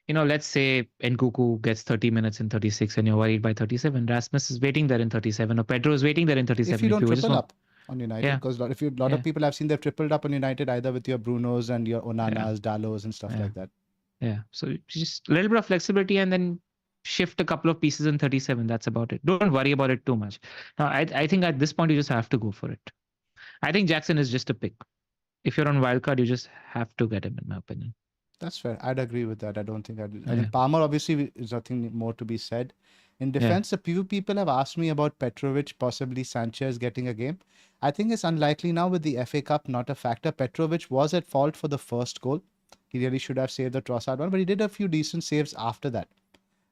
S2: let's say Nkunku gets 30 minutes in 36 and you're worried by 37. Rasmus is waiting there in 37 or Pedro is waiting there in 37.
S1: If you don't triple up on United, because a lot of people have seen they've tripled up on United either with your Brunos and your Onanas, Dalos and stuff like that.
S2: Yeah, so just a little bit of flexibility and then shift a couple of pieces in 37. That's about it. Don't worry about it too much. Now, I think at this point you just have to go for it. I think Jackson is just a pick. If you're on wildcard, you just have to get him, in my opinion.
S1: That's fair. I'd agree with that. I don't think I
S2: Yeah.
S1: think Palmer obviously is nothing more to be said. In
S2: Yeah.
S1: defense, a few people have asked me about Petrovic, possibly Sanchez getting a game. I think it's unlikely now with the FA Cup not a factor. Petrovic was at fault for the first goal. He really should have saved the Trossard one, but he did a few decent saves after that.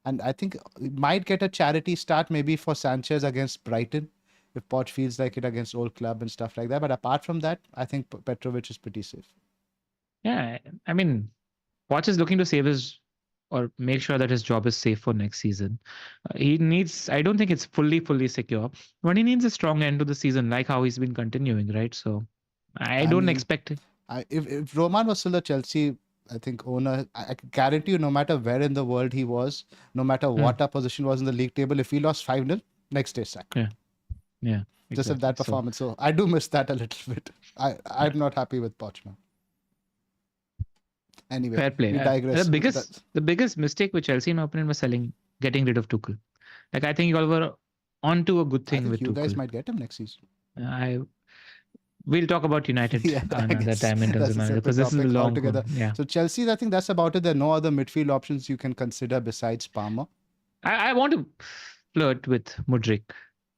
S1: And I think he might get a charity start maybe for Sanchez against Brighton if Poch feels like it against Old Club and stuff like that. But apart from that, I think Petrovic is pretty safe.
S2: Yeah. I mean, Poch is looking to save his or make sure that his job is safe for next season. He needs, I don't think it's fully secure, but he needs a strong end to the season, like how he's been continuing, right? So I don't
S1: mean,
S2: expect it.
S1: If Roman was still a Chelsea, I think owner, I can guarantee you, no matter where in the world he was, no matter what our position was in the league table, if he lost 5-0, next day sack.
S2: Yeah.
S1: Just at that performance. So I do miss that a little bit. I'm not happy with Poch, man. Anyway,
S2: fair play.
S1: we digress.
S2: The biggest mistake with Chelsea, in my opinion, was getting rid of Tuchel. Like, I think you all were onto a good thing with
S1: you
S2: Tuchel.
S1: guys might get him next season.
S2: We'll talk about United another time in terms of manager, because this is a long
S1: together.
S2: Yeah.
S1: So Chelsea, I think that's about it. There are no other midfield options you can consider besides Palmer.
S2: I want to flirt with Mudryk.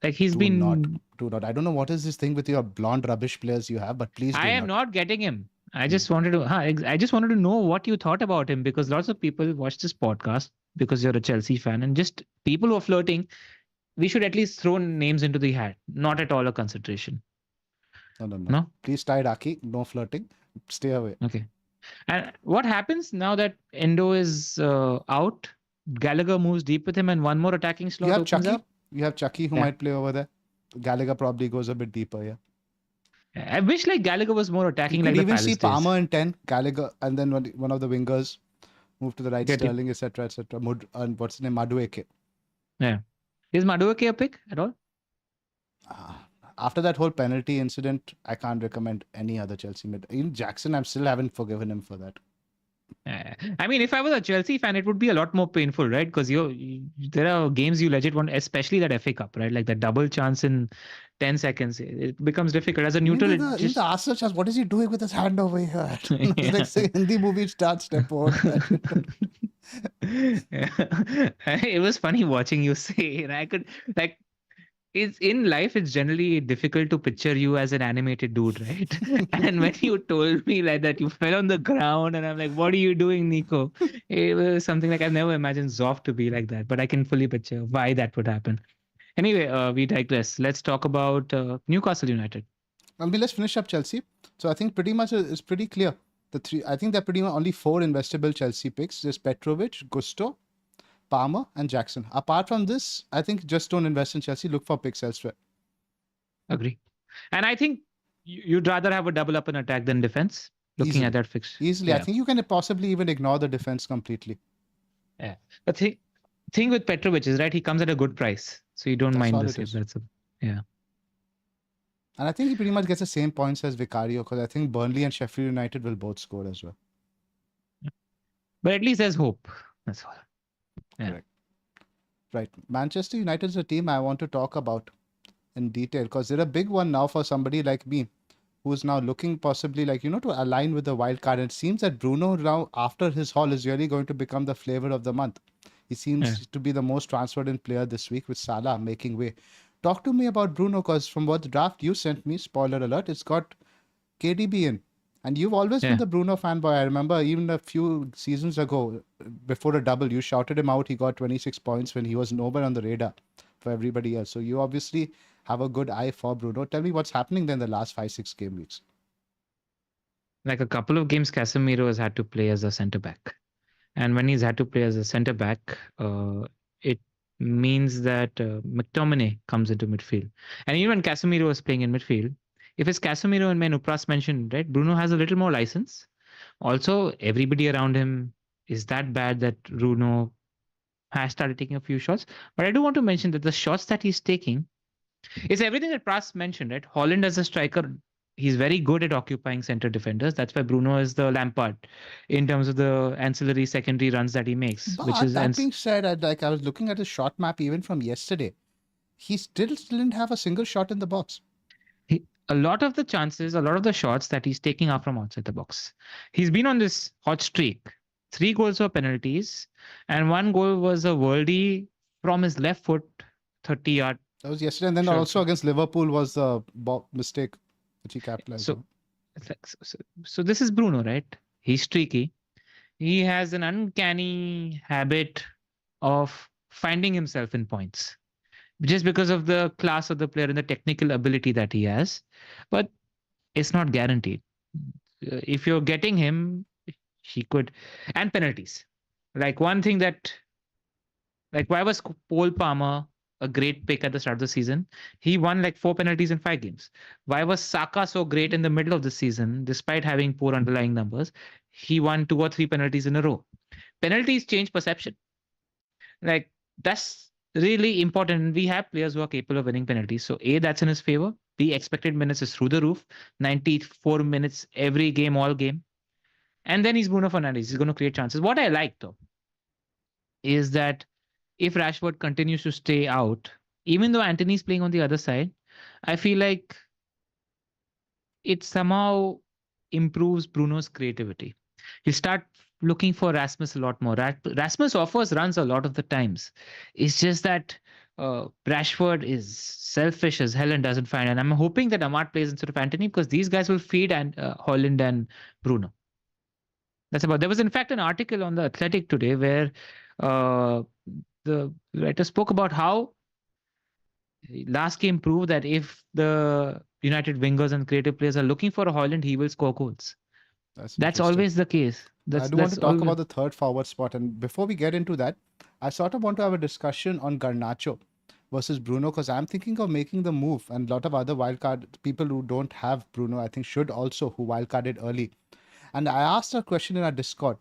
S2: Like, he's
S1: do not. I don't know what is this thing with your blonde rubbish players you have, but please do
S2: I am not getting him. I just wanted to know what you thought about him, because lots of people watch this podcast because you're a Chelsea fan, and just people who are flirting, we should at least throw names into the hat. Not at all a consideration.
S1: No. Please tie Raki. No flirting. Stay away.
S2: Okay. And what happens now that Endo is out? Gallagher moves deep with him, and one more attacking slot opens up.
S1: You have Chucky who might play over there. Gallagher probably goes a bit deeper. Yeah.
S2: I wish like Gallagher was more attacking.
S1: You
S2: could
S1: like
S2: even
S1: see Palmer in 10, Gallagher, and then one of the wingers move to the right, Sterling, etc., etc. And what's his name, Madueke.
S2: Yeah, is Madueke a pick at all?
S1: After that whole penalty incident, I can't recommend any other Chelsea mid. Even Jackson, I still haven't forgiven him for that.
S2: I mean, if I was a Chelsea fan, it would be a lot more painful, right? Because there are games you legit want, especially that FA Cup, right? Like that double chance in 10 seconds. It becomes difficult. As a neutral,
S1: the Arsenal chance, what is he doing with his hand over here? It's like say Hindi movie start step out.
S2: It was funny watching you say, and I could like. It's in life, it's generally difficult to picture you as an animated dude, right? And when you told me like that, you fell on the ground, and I'm like, what are you doing, Nico? It was something like I've never imagined Zoff to be like that, but I can fully picture why that would happen. Anyway, we digress. Let's talk about Newcastle United.
S1: Let's finish up Chelsea. So I think pretty much it's pretty clear. I think there are pretty much only 4 investable Chelsea picks. There's Petrovic, Gusto, Palmer and Jackson. Apart from this, I think just don't invest in Chelsea. Look for picks elsewhere.
S2: Agree. And I think you'd rather have a double up in attack than defense. Looking at that fix.
S1: Easily. Yeah. I think you can possibly even ignore the defense completely.
S2: Yeah. But thing with Petrovic is, right, he comes at a good price. So you don't mind this. Yeah.
S1: And I think he pretty much gets the same points as Vicario, because I think Burnley and Sheffield United will both score as well.
S2: But at least there's hope. That's all. Yeah.
S1: Correct. Right. Manchester United is a team I want to talk about in detail, because they're a big one now for somebody like me who's now looking possibly to align with the wild card. It seems that Bruno now, after his haul, is really going to become the flavor of the month. He seems to be the most transferred in player this week, with Salah making way. Talk to me about Bruno, because from what the draft you sent me, spoiler alert, it's got KDB in. And you've always been the Bruno fanboy. I remember even a few seasons ago, before a double, you shouted him out. He got 26 points when he was nowhere on the radar for everybody else. So you obviously have a good eye for Bruno. Tell me what's happening then the last 5-6 game weeks.
S2: Like a couple of games, Casemiro has had to play as a centre-back. And when he's had to play as a centre-back, it means that McTominay comes into midfield. And even when Casemiro was playing in midfield, if it's Casemiro and Upras mentioned, right, Bruno has a little more license. Also, everybody around him is that bad that Bruno has started taking a few shots. But I do want to mention that the shots that he's taking is everything that Pras mentioned, right? Holland as a striker he's very good at occupying center defenders. That's why Bruno is the Lampard in terms of the ancillary secondary runs that he makes, which
S1: But
S2: is
S1: that being said, I was looking at his shot map even from yesterday. He still didn't have a single shot in the box.
S2: A lot of the chances, a lot of the shots that he's taking are from outside the box. He's been on this hot streak. 3 goals were penalties, and 1 goal was a worldie from his left foot, 30-yard.
S1: That was yesterday, and then
S2: Sure.
S1: also against Liverpool was the mistake which he capitalized
S2: So,
S1: on.
S2: it's like, so this is Bruno, right? He's streaky. He has an uncanny habit of finding himself in points just because of the class of the player and the technical ability that he has. But it's not guaranteed. If you're getting him, he could. And penalties. Like one thing that, like, why was Cole Palmer a great pick at the start of the season? He won like 4 penalties in 5 games. Why was Saka so great in the middle of the season, despite having poor underlying numbers? He won 2 or 3 penalties in a row. Penalties change perception. Like, that's really important. We have players who are capable of winning penalties. So, A, that's in his favor. B, expected minutes is through the roof. 94 minutes every game, all game. And then he's Bruno Fernandes. He's going to create chances. What I like, though, is that if Rashford continues to stay out, even though Anthony's playing on the other side, I feel like it somehow improves Bruno's creativity. He'll start looking for Rasmus a lot more. Rasmus offers runs a lot of the times. It's just that Rashford is selfish as hell and doesn't find. And I'm hoping that Ahmad plays instead of Anthony because these guys will feed Holland and Bruno. That's about. There was in fact an article on the Athletic today where the writer spoke about how last game proved that if the United wingers and creative players are looking for a Holland, he will score goals. That's always the case.
S1: I do want to talk about the third forward spot. And before we get into that, I sort of want to have a discussion on Garnacho versus Bruno because I'm thinking of making the move. And a lot of other wildcard people who don't have Bruno, I think should also, who wildcarded early. And I asked a question in our Discord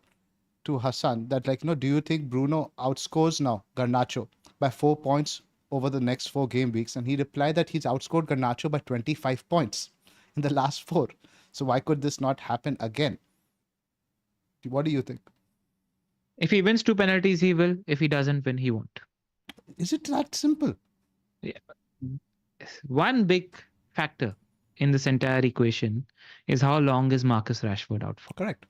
S1: to Hassan that, like, do you think Bruno outscores now Garnacho by 4 points over the next 4 game weeks? And he replied that he's outscored Garnacho by 25 points in the last 4. So why could this not happen again? What do you think?
S2: If he wins 2 penalties, he will. If he doesn't win, he won't.
S1: Is it that simple?
S2: Yeah. One big factor in this entire equation is how long is Marcus Rashford out for?
S1: Correct.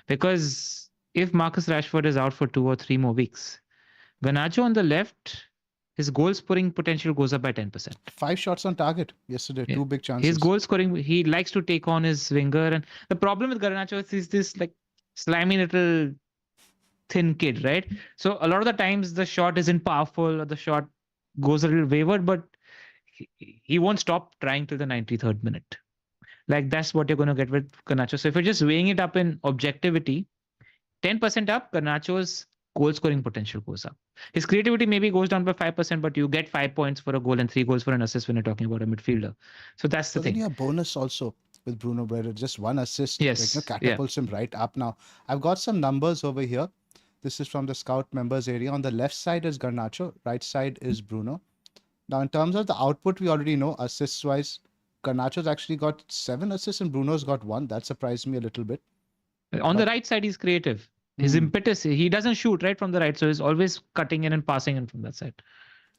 S2: Because if Marcus Rashford is out for 2 or 3 more weeks, Garnacho on the left, his goal scoring potential goes up by 10%.
S1: 5 shots on target yesterday, 2 big chances.
S2: His goal scoring, he likes to take on his winger. And the problem with Garnacho is this like slimy little thin kid, right? So a lot of the times the shot isn't powerful or the shot goes a little wayward, but he won't stop trying till the 93rd minute. Like that's what you're going to get with Garnacho. So if you're just weighing it up in objectivity, 10% up, Garnacho's goal scoring potential goes up. His creativity maybe goes down by 5%, but you get 5 points for a goal and 3 goals for an assist when you're talking about a midfielder. So that's the thing.
S1: Then you have bonus also with Bruno, where just 1 assist catapults him right up. Now, I've got some numbers over here. This is from the Scout members area. On the left side is Garnacho, right side is Bruno. Now, in terms of the output, we already know assists-wise, Garnacho's actually got 7 assists and Bruno's got 1. That surprised me a little bit.
S2: On the right side, he's creative. His impetus, he doesn't shoot right from the right, so he's always cutting in and passing in from that side.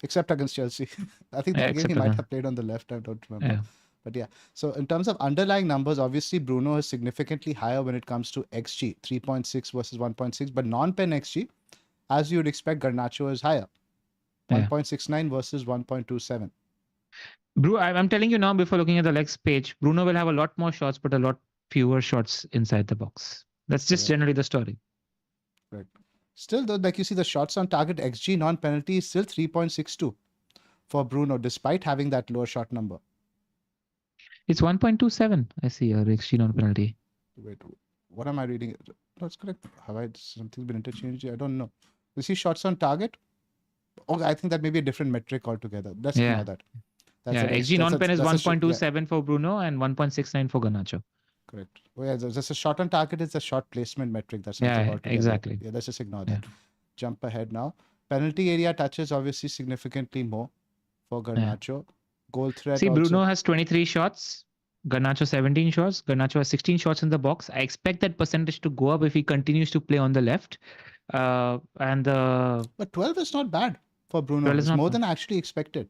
S1: Except against Chelsea. I think that game he might have played on the left, I don't remember.
S2: Yeah.
S1: But yeah, so in terms of underlying numbers, obviously Bruno is significantly higher when it comes to XG, 3.6 versus 1.6. But non-pen XG, as you would expect, Garnacho is higher, 1.69 versus 1.27.
S2: I'm telling you now, before looking at the legs page, Bruno will have a lot more shots, but a lot fewer shots inside the box. That's just generally the story.
S1: Right. Still, though, like you see, the shots on target XG non-penalty is still 3.62 for Bruno, despite having that lower shot number.
S2: It's 1.27. I see a XG non-penalty.
S1: Wait, what am I reading? No, it's correct. Have something been interchanged? I don't know. You see shots on target? Oh, I think that may be a different metric altogether. Let's ignore that.
S2: XG non-pen is 1.27 for Bruno and 1.69 for Garnacho.
S1: Correct. Oh yeah, there's a shot on target is a shot placement metric. That's
S2: exactly.
S1: Yeah, let's just ignore that. Jump ahead now. Penalty area touches obviously significantly more for Garnacho. Goal threat.
S2: See, Bruno has 23 shots. Garnacho 17 shots. Garnacho has 16 shots in the box. I expect that percentage to go up if he continues to play on the left. And the
S1: But 12 is not bad for Bruno.
S2: 12 is
S1: It's
S2: not
S1: more
S2: bad.
S1: than I actually expected.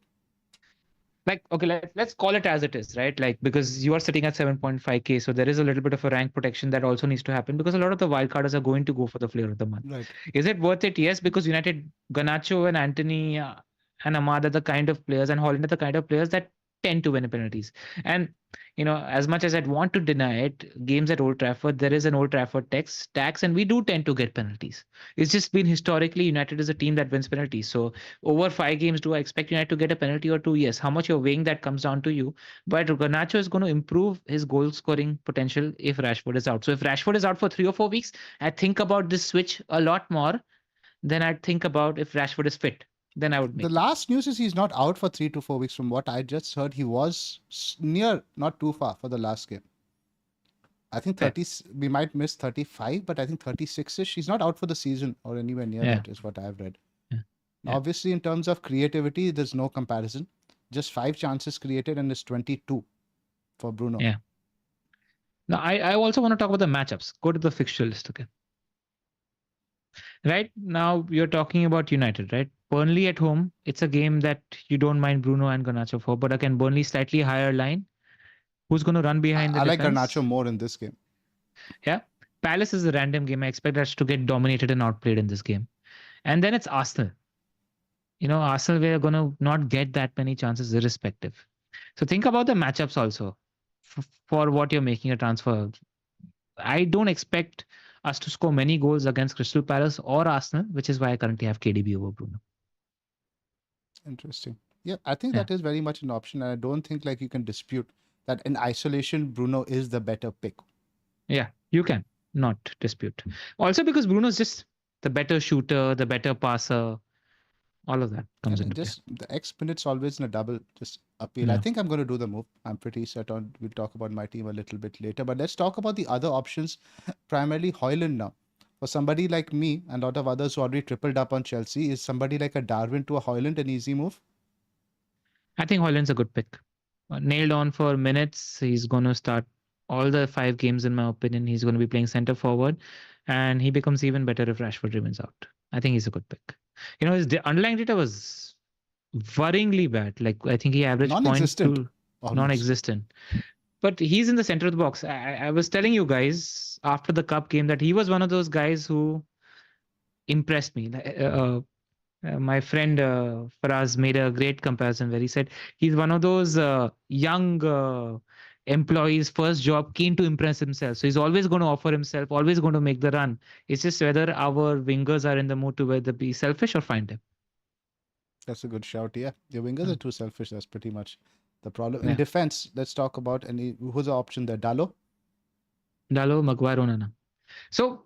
S2: Like, okay, let's call it as it is, right? Like, because you are sitting at 7.5k, so there is a little bit of a rank protection that also needs to happen because a lot of the wildcarders are going to go for the player of the month.
S1: Right.
S2: Is it worth it? Yes, because United, Garnacho and Anthony and Ahmad are the kind of players, and Holland are the kind of players that tend to win penalties. And as much as I'd want to deny it, games at Old Trafford, there is an Old Trafford tax, and we do tend to get penalties. It's just been historically United is a team that wins penalties. So over 5 games, do I expect United to get a penalty or two? Yes. How much you're weighing that comes down to you. But Garnacho is going to improve his goal scoring potential if Rashford is out. So if Rashford is out for 3 or 4 weeks, I think about this switch a lot more than I'd think about if Rashford is fit. Then I would make
S1: The last news is he's not out for 3 to 4 weeks. From what I just heard, he was near, not too far for the last game. I think 30, we might miss 35, but I think 36-ish. He's not out for the season or anywhere near that is what I've read.
S2: Yeah.
S1: Obviously, in terms of creativity, there's no comparison. Just 5 chances created and it's 22 for Bruno.
S2: Yeah. Now, I also want to talk about the matchups. Go to the fixture list again. Right now, you're talking about United, right? Burnley at home. It's a game that you don't mind Bruno and Garnacho for, but again, Burnley slightly higher line. Who's going to run behind the
S1: I like
S2: defense?
S1: Garnacho more in this game.
S2: Yeah. Palace is a random game. I expect us to get dominated and outplayed in this game. And then it's Arsenal. Arsenal, we're going to not get that many chances irrespective. So think about the matchups also for what you're making a transfer. I don't expect us to score many goals against Crystal Palace or Arsenal, which is why I currently have KDB over Bruno.
S1: Interesting. Yeah, I think that is very much an option. And I don't think you can dispute that in isolation, Bruno is the better pick.
S2: Yeah, you can not dispute. Also because Bruno is just the better shooter, the better passer. All of that comes into play.
S1: The X minutes always in a double just appeal.
S2: Yeah.
S1: I think I'm going to do the move. I'm pretty set on. We'll talk about my team a little bit later. But let's talk about the other options, primarily Højlund now. For somebody like me and a lot of others who already tripled up on Chelsea, is somebody like a Darwin to a Højlund an easy move?
S2: I think Højlund's a good pick. Nailed on for minutes. He's going to start all the 5 games, in my opinion. He's going to be playing center forward, and he becomes even better if Rashford remains out. I think he's a good pick. His underlying data was worryingly bad. I think he averaged non-existent. But he's in the center of the box. I was telling you guys after the cup game that he was one of those guys who impressed me. My friend Faraz made a great comparison where he said he's one of those young employees, first job, keen to impress himself. So he's always going to offer himself, always going to make the run. It's just whether our wingers are in the mood to whether be selfish or find him.
S1: That's a good shout. Yeah, your wingers are too selfish. That's pretty much the problem. In defense, let's talk about who's the option there? Dalot,
S2: Maguire, Onana. So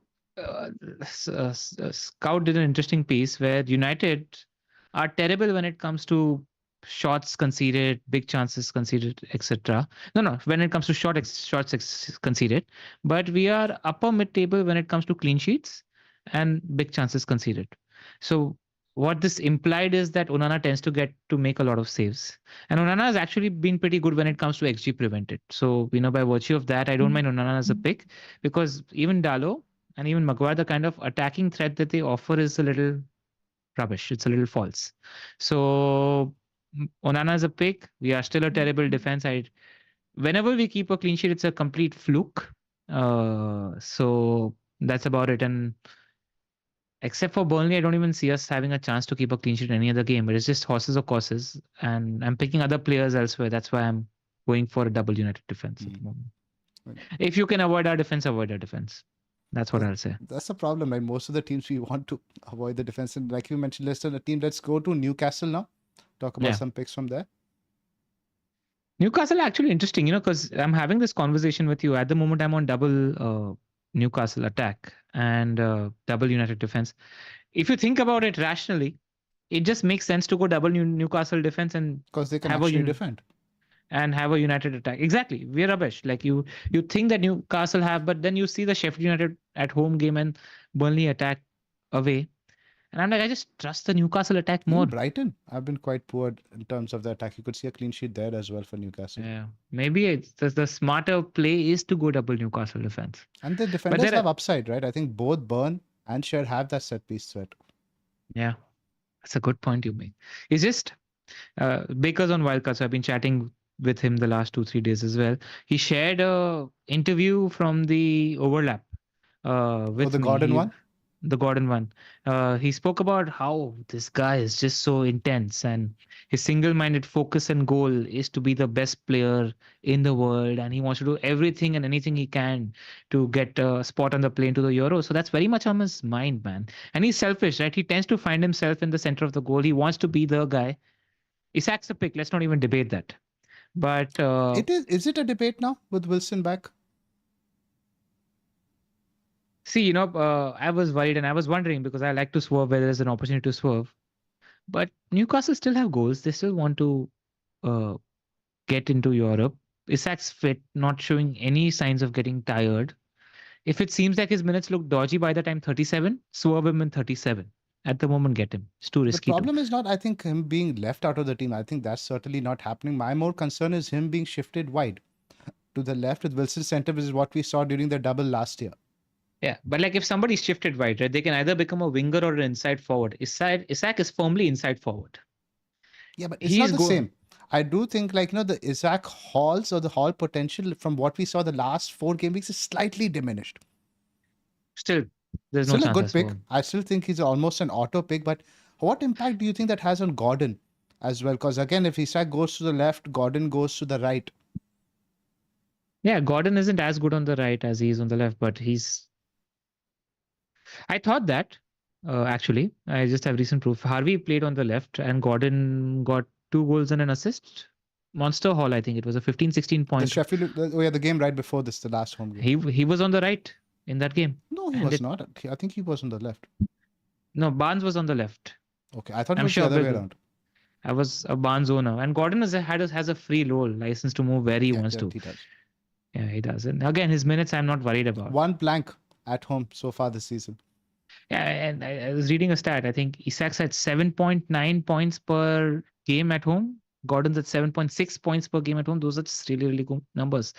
S2: Scout did an interesting piece where United are terrible when it comes to shots conceded, big chances conceded, etc. No, when it comes to shots conceded, but we are upper mid-table when it comes to clean sheets and big chances conceded. So what this implied is that Onana tends to make a lot of saves, and Onana has actually been pretty good when it comes to XG prevented. So by virtue of that, I don't mind Onana as a pick because even Dalot and even Maguire, the kind of attacking threat that they offer is a little rubbish. It's a little false. So Onana is a pick. We are still a terrible defense. Whenever we keep a clean sheet, it's a complete fluke. So that's about it. And except for Burnley, I don't even see us having a chance to keep a clean sheet in any other game. But it's just horses or courses. And I'm picking other players elsewhere. That's why I'm going for a double United defense at the moment. If you can avoid our defense, avoid our defense. That's what I'll say.
S1: That's the problem, right? Most of the teams we want to avoid the defense. And like you mentioned, Leicester, the team, let's go to Newcastle now. Talk about some picks from there.
S2: Newcastle actually interesting, because I'm having this conversation with you. At the moment, I'm on double Newcastle attack and double United defense. If you think about it rationally, it just makes sense to go double Newcastle defense and
S1: because they can actually defend
S2: and have a United attack. Exactly, we're rubbish. You think that Newcastle have, but then you see the Sheffield United at home game and Burnley attack away. And I'm like, I just trust the Newcastle attack
S1: Even
S2: more.
S1: Brighton have been quite poor in terms of the attack. You could see a clean sheet there as well for Newcastle.
S2: Yeah, maybe it's the smarter play is to go double Newcastle defense.
S1: And the
S2: But
S1: defenders
S2: there
S1: have
S2: are,
S1: upside, right? I think both Burn and Sher have that set piece threat.
S2: yeah, that's a good point you make. It's just Baker's on Wildcard, so I've been chatting with him the last 2-3 days as well. He shared a interview from the overlap with
S1: the
S2: me.
S1: Gordon one?
S2: The Gordon one. He spoke about how this guy is just so intense and his single-minded focus and goal is to be the best player in the world, and he wants to do everything and anything he can to get a spot on the plane to the Euro. So that's very much on his mind, man. And he's selfish, right? He tends to find himself in the center of the goal. He wants to be the guy. Isak's a pick. Let's not even debate that. But
S1: Is it a debate now with Wilson back?
S2: see, I was worried and I was wondering because I like to swerve where there's an opportunity to swerve. But Newcastle still have goals. They still want to get into Europe. Isak's fit, not showing any signs of getting tired. If it seems like his minutes look dodgy by the time 37, swerve him in 37. At the moment, get him. It's too risky.
S1: The problem is not, I think, him being left out of the team. I think that's certainly not happening. My more concern is him being shifted wide to the left with Wilson center, which is what we saw during the double last year.
S2: Yeah, but like if somebody's shifted wide, right, they can either become a winger or an inside forward. Isak is firmly inside forward.
S1: Yeah, but it's not the same. I do think the Isak hauls or the haul potential from what we saw the last 4 game weeks is slightly diminished.
S2: Still, there's no
S1: a
S2: chance.
S1: Good pick. I still think he's almost an auto pick, but what impact do you think that has on Gordon as well? Because again, if Isak goes to the left, Gordon goes to the right.
S2: Yeah, Gordon isn't as good on the right as he is on the left, but I thought that, actually. I just have recent proof. Harvey played on the left and Gordon got 2 goals and an assist. Monster Hall, I think it was a 15-16 point.
S1: The Sheffield, the game right before this, the last home game.
S2: He was on the right in that game.
S1: No, he was not. I think he was on the left.
S2: No, Barnes was on the left.
S1: Okay, I thought it was the other way around.
S2: I was a Barnes owner. And Gordon has a free roll, license to move where he wants to.
S1: He does.
S2: Yeah, he does. And again, his minutes I'm not worried about.
S1: 1 blank at home so far this season.
S2: Yeah, and I was reading a stat. I think Isak's at 7.9 points per game at home. Gordon's at 7.6 points per game at home. Those are just really, really good numbers.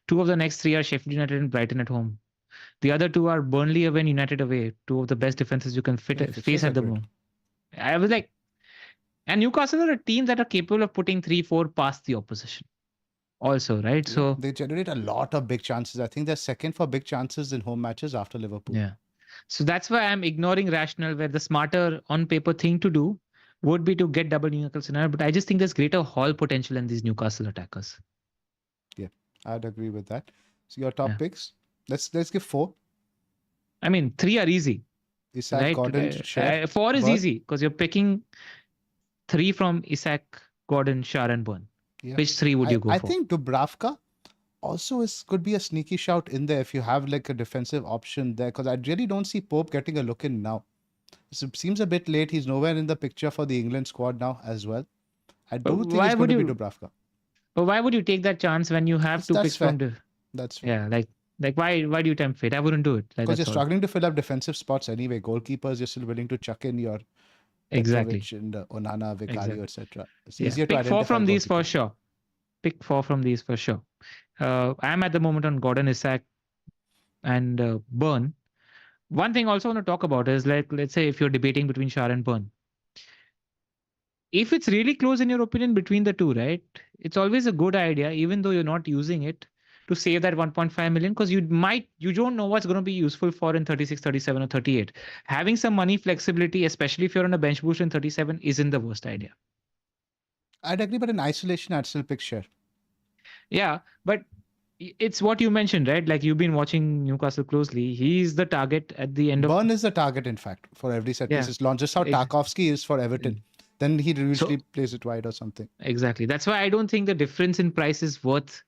S2: 2 of the next 3 are Sheffield United and Brighton at home. The other 2 are Burnley away and United away. 2 of the best defenses you can face at the moment. I was like, and Newcastle are a team that are capable of putting 3-4 past the opposition. Also, right? So
S1: they generate a lot of big chances. I think they're second for big chances in home matches after Liverpool.
S2: Yeah. So that's why I'm ignoring rational, where the smarter on paper thing to do would be to get double Newcastle United. But I just think there's greater haul potential in these Newcastle attackers.
S1: Yeah, I'd agree with that. So your top picks, let's give 4.
S2: I mean, 3 are easy.
S1: Isak,
S2: right?
S1: Gordon,
S2: 4 is easy because you're picking 3 from Isak, Gordon, Shar, and Burn. Yeah. Which 3 would you go for?
S1: I think Dubravka also could be a sneaky shout in there if you have like a defensive option there, because I really don't see Pope getting a look in now. It seems a bit late. He's nowhere in the picture for the England squad now as well. I do think it's going to be Dubravka.
S2: But why would you take that chance when you have 2 picks from the...
S1: That's fair.
S2: Yeah, like why do you tempt fate? I wouldn't do it.
S1: Because you're struggling to fill up defensive spots anyway. Goalkeepers, you're still willing to chuck in your
S2: exactly
S1: and Onana, Vicario, etc. It's
S2: easier to identify. Pick 4 from these for sure. Pick 4 from these for sure. I'm at the moment on Gordon, Isak, and Burn. One thing also I want to talk about is, like, let's say if you're debating between Shar and Burn. If it's really close in your opinion between the 2, right? It's always a good idea, even though you're not using it, to save that 1.5 million, because you don't know what's going to be useful for in 36, 37 or 38. Having some money flexibility, especially if you're on a bench boost in 37, isn't the worst idea.
S1: I'd agree, but in isolation, I'd still pick Shar.
S2: Yeah, but it's what you mentioned, right? Like, you've been watching Newcastle closely. He's the target at the end of...
S1: Burn is the target, in fact, for every set piece. It's launched, just how Tarkowski is for Everton. Then he usually plays it wide or something.
S2: Exactly. That's why I don't think the difference in price is worth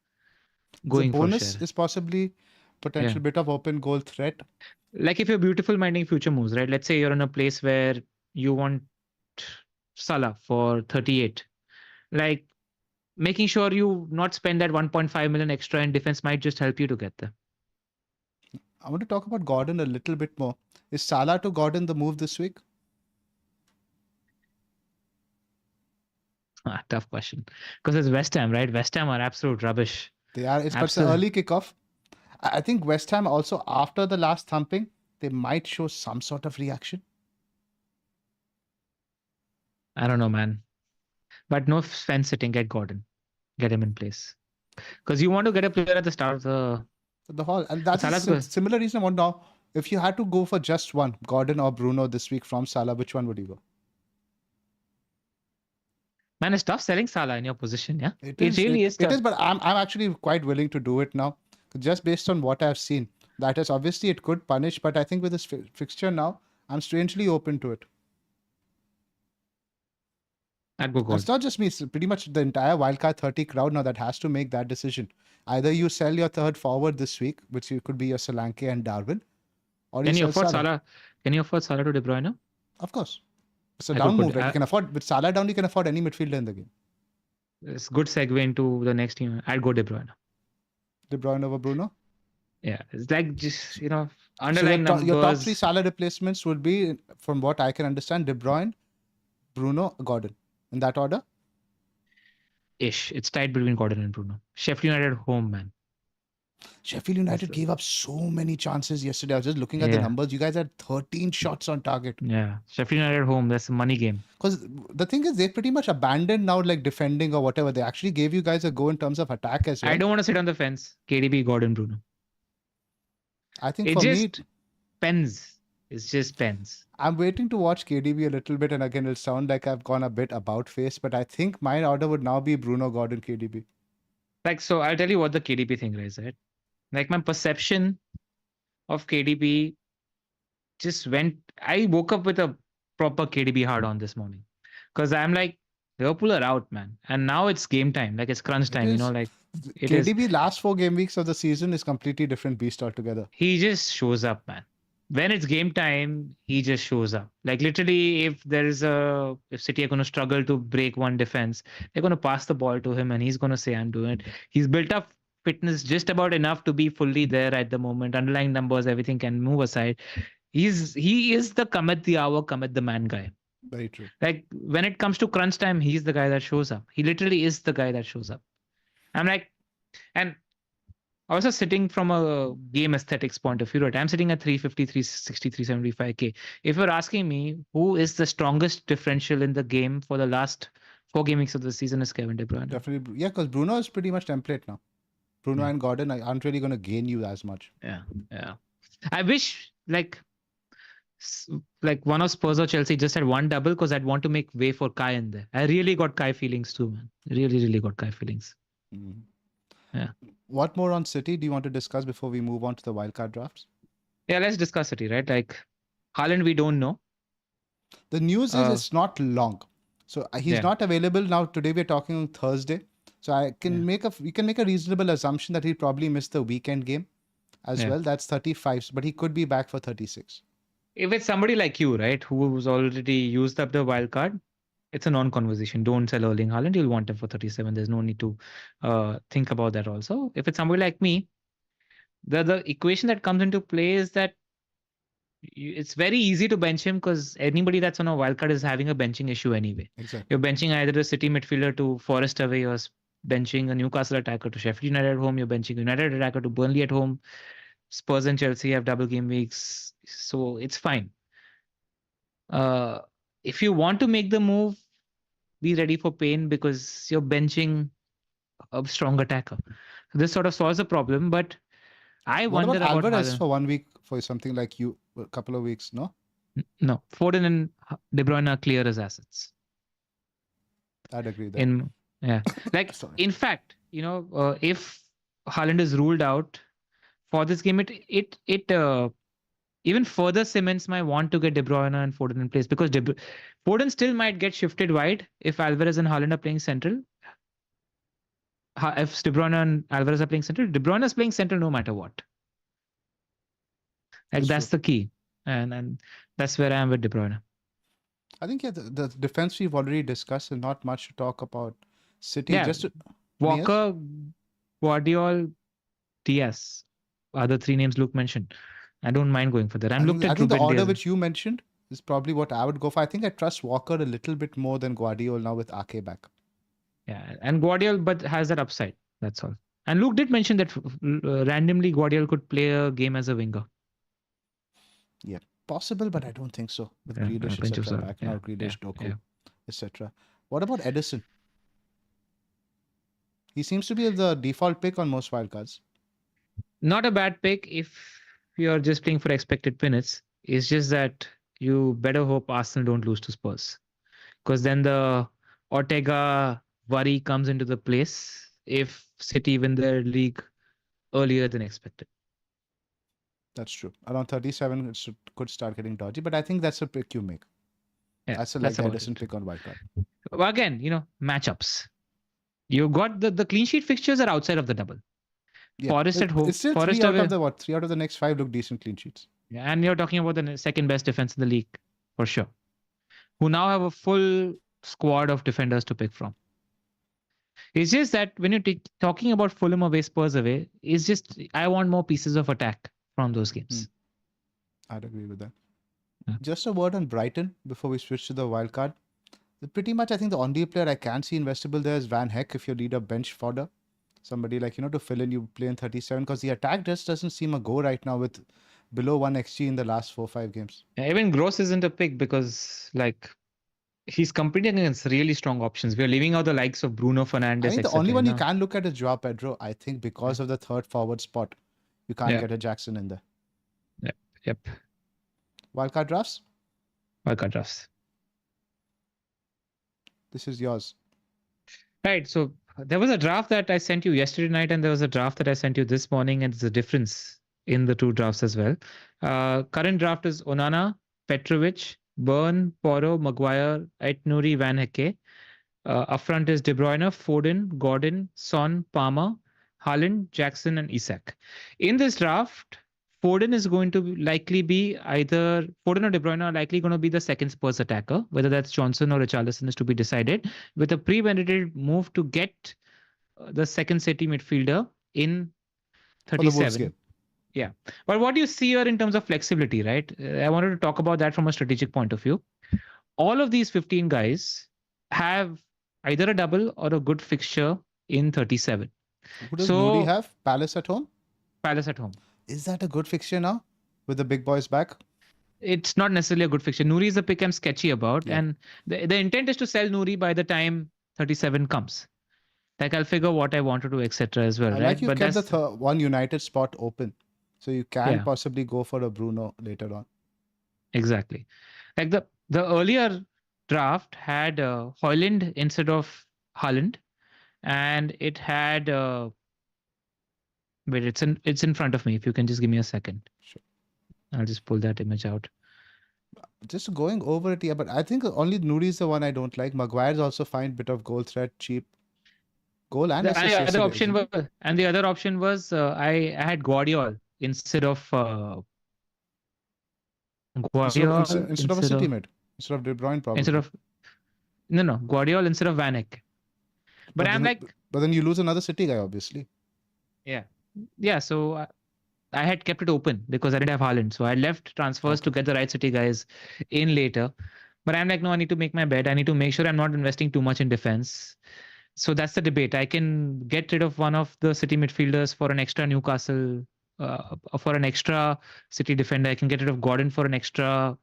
S2: going for. The bonus
S1: is possibly potential bit of open goal threat.
S2: Like if you're beautiful minding future moves, right? Let's say you're in a place where you want Salah for 38. Like, making sure you not spend that 1.5 million extra in defense might just help you to get there.
S1: I want to talk about Gordon a little bit more. Is Salah to Gordon the move this week?
S2: Tough question. Because it's West Ham, right? West Ham are absolute rubbish.
S1: They are. But it's an
S2: Absolute.
S1: early kickoff. I think West Ham also, after the last thumping, they might show some sort of reaction.
S2: I don't know, man. But no fence sitting. Get Gordon. Get him in place. Because you want to get a player at the start of
S1: The whole, and that's
S2: Salah's
S1: a
S2: good.
S1: similar reason I want now. If you had to go for just one, Gordon or Bruno this week from Salah, which one would you go?
S2: Man, it's tough selling Salah in your position, yeah?
S1: It
S2: really is tough.
S1: It is, but I'm actually quite willing to do it now, just based on what I've seen. That is, obviously it could punish, but I think with this fixture now, I'm strangely open to it.
S2: I'd go Gordon.
S1: It's not just me, it's pretty much the entire Wildcard 30 crowd now that has to make that decision. Either you sell your third forward this week, which could be your Solanke and Darwin, or
S2: Can you
S1: sell
S2: afford Salah? Can you afford Salah to De Bruyne?
S1: Of course. It's a
S2: I
S1: down
S2: could-
S1: move, right? You can afford, with Salah down, you can afford any midfielder in the game.
S2: It's good segue into the next team. I'd go De Bruyne.
S1: De Bruyne over Bruno.
S2: Yeah, it's like just, you know,
S1: So
S2: underlying numbers.
S1: your top three Salah replacements would be, from what I can understand, De Bruyne, Bruno, Gordon. In that order?
S2: Ish. It's tied between Gordon and Bruno. Sheffield United home, man.
S1: Sheffield United gave up so many chances yesterday. I was just looking at the
S2: Yeah.
S1: numbers. You guys had 13 shots on target.
S2: Yeah. Sheffield United home, that's a money game.
S1: Because the thing is, they pretty much abandoned now, like defending or whatever. They actually gave you guys a go in terms of attack as well.
S2: I don't want to sit on the fence. KDB, Gordon, Bruno.
S1: I think
S2: It
S1: for
S2: just
S1: me,
S2: pens. It's just pens.
S1: I'm waiting to watch KDB a little bit. And again, it'll sound like I've gone a bit about face. But I think my order would now be Bruno, Gordon, KDB.
S2: Like, so I'll tell you what the KDB thing is, right? Like, my perception of KDB just went. I woke up with a proper KDB hard on this morning. Because I'm like, Liverpool are out, man. And now it's game time. Like, it's crunch time, you know, like. It is.
S1: KDB last 4 game weeks of the season is completely different beast altogether.
S2: He just shows up, man. When it's game time, he just shows up. Like literally, if City are going to struggle to break one defense, they're going to pass the ball to him and he's going to say, I'm doing it. He's built up fitness just about enough to be fully there at the moment. Underlying numbers, everything can move aside. He is the come at the hour, come at the man guy.
S1: Very true.
S2: Like when it comes to crunch time, he's the guy that shows up. He literally is the guy that shows up. I'm like, and also sitting from a game aesthetics point of view, right? I'm sitting at 350, 360, 375K. If you're asking me who is the strongest differential in the game for the last 4 game weeks of the season is Kevin De Bruyne.
S1: Definitely. Yeah, because Bruno is pretty much template now. Bruno and Gordon aren't really going to gain you as much.
S2: Yeah. I wish like one of Spurs or Chelsea just had one double because I'd want to make way for Kai in there. I really got Kai feelings too, man. Really got Kai feelings.
S1: Mm-hmm.
S2: Yeah.
S1: What more on City do you want to discuss before we move on to the wildcard drafts?
S2: Yeah, let's discuss City, right? Like Haaland, we don't know.
S1: The news is it's not long. So he's not available now. Today we're talking on Thursday. So we can make a reasonable assumption that he'll probably miss the weekend game as well. That's 35, but he could be back for 36.
S2: If it's somebody like you, right, who's already used up the wild card, it's a non-conversation. Don't sell Erling Haaland. You'll want him for 37. There's no need to think about that also. If it's somebody like me, the equation that comes into play is that it's very easy to bench him because anybody that's on a wildcard is having a benching issue anyway.
S1: Exactly.
S2: You're benching either a City midfielder to Forest away, or benching a Newcastle attacker to Sheffield United at home. You're benching a United attacker to Burnley at home. Spurs and Chelsea have double game weeks, so it's fine. If you want to make the move, be ready for pain because you're benching a strong attacker. So this sort of solves the problem, but I wonder about
S1: Alvarez for 1 week for something like you, a couple of weeks, no?
S2: No, Foden and De Bruyne are clear as assets.
S1: I'd agree with that.
S2: In fact, if Haaland is ruled out for this game, it even further cements my want to get De Bruyne and Foden in place because Foden still might get shifted wide if Alvarez and Haaland are playing central. If De Bruyne and Alvarez are playing central, De Bruyne is playing central no matter what. That's the key, and that's where I am with De Bruyne.
S1: I think the defense we've already discussed and not much to talk about. City,
S2: Walker, Guardiola, Diaz are the 3 names Luke mentioned. I don't mind going for that. I
S1: think the order which you mentioned is probably what I would go for. I think I trust Walker a little bit more than Guardiola now with Ake back.
S2: Yeah, and Guardiola, but has that upside. That's all. And Luke did mention that randomly Guardiola could play a game as a winger.
S1: Yeah, possible, but I don't think so. With
S2: Yeah,
S1: Grealish,
S2: pinch of
S1: etc.
S2: salt.
S1: Back
S2: Yeah,
S1: now,
S2: yeah,
S1: Grealish,
S2: yeah.
S1: Doku, etc. What about Edison? He seems to be the default pick on most wildcards.
S2: Not a bad pick if you're just playing for expected minutes. It's just that you better hope Arsenal don't lose to Spurs, because then the Ortega worry comes into the place if City win their league earlier than expected.
S1: That's true. Around 37, could start getting dodgy, but I think that's a pick you make.
S2: Yeah,
S1: I still like
S2: that's
S1: the
S2: about
S1: Edison
S2: it.
S1: pick on wildcard.
S2: Again, matchups. You got the clean sheet fixtures are outside of the double.
S1: Yeah,
S2: Forest at home.
S1: it's still
S2: Forest
S1: three out
S2: away.
S1: of the what? 3 out of the next 5 look decent clean sheets.
S2: Yeah, and you're talking about the second best defense in the league for sure, who now have a full squad of defenders to pick from. It's just that when you're talking about Fulham away, Spurs away, it's just I want more pieces of attack from those games.
S1: I'd agree with that.
S2: Yeah.
S1: Just a word on Brighton before we switch to the wild card. Pretty much, I think the only player I can see investable there is Van Heck if you need a bench fodder. Somebody like, to fill in, you play in 37, because the attack just doesn't seem a go right now with below 1 XG in the last 4-5 games.
S2: Yeah, even Gross isn't a pick because he's competing against really strong options. We're leaving out the likes of Bruno Fernandes.
S1: I think the only one you can look at is Joao Pedro. I think because of the third forward spot, you can't get a Jackson in there.
S2: Yep.
S1: Wildcard drafts?
S2: Wildcard drafts.
S1: This is yours.
S2: Right. So there was a draft that I sent you yesterday night, and there was a draft that I sent you this morning, and there's a difference in the two drafts as well. Current draft is Onana, Petrovic, Burn, Porro, Maguire, Aitnouri, Van Hecke. Up front is De Bruyne, Foden, Gordon, Son, Palmer, Haaland, Jackson, and Isak. In this draft, Foden is going to likely be either Foden or De Bruyne are likely going to be the second Spurs attacker, whether that's Johnson or Richarlison is to be decided, with a premeditated move to get the second City midfielder in 37. Yeah. But what do you see here in terms of flexibility, right? I wanted to talk about that from a strategic point of view. All of these 15 guys have either a double or a good fixture in 37.
S1: Who does Nouri have? Palace at home?
S2: Palace at home.
S1: Is that a good fixture now with the big boys back?
S2: It's not necessarily a good fixture. Nouri is a pick I'm sketchy about. Yeah. And the intent is to sell Nouri by the time 37 comes. I'll figure what I want to do, etc. as well.
S1: Like you kept the one United spot open. So you can possibly go for a Bruno later on.
S2: Exactly. The earlier draft had Højlund instead of Haaland. And it had... wait, it's in front of me. If you can just give me a second.
S1: Sure.
S2: I'll just pull that image out.
S1: Just going over it, but I think only Nouri is the one I don't like. Maguire's also fine, bit of goal threat, cheap. Goal and assist.
S2: The other option was I had Guardiola instead of
S1: instead of a City mid. Instead of De Bruyne, probably.
S2: No, Guardiola instead of Van Eyck. But
S1: then you lose another City guy, obviously.
S2: Yeah. So I had kept it open because I didn't have Haaland. So I left transfers to get the right City guys in later. But I'm no, I need to make my bet. I need to make sure I'm not investing too much in defense. So that's the debate. I can get rid of one of the City midfielders for an extra Newcastle, for an extra City defender. I can get rid of Gordon for an extra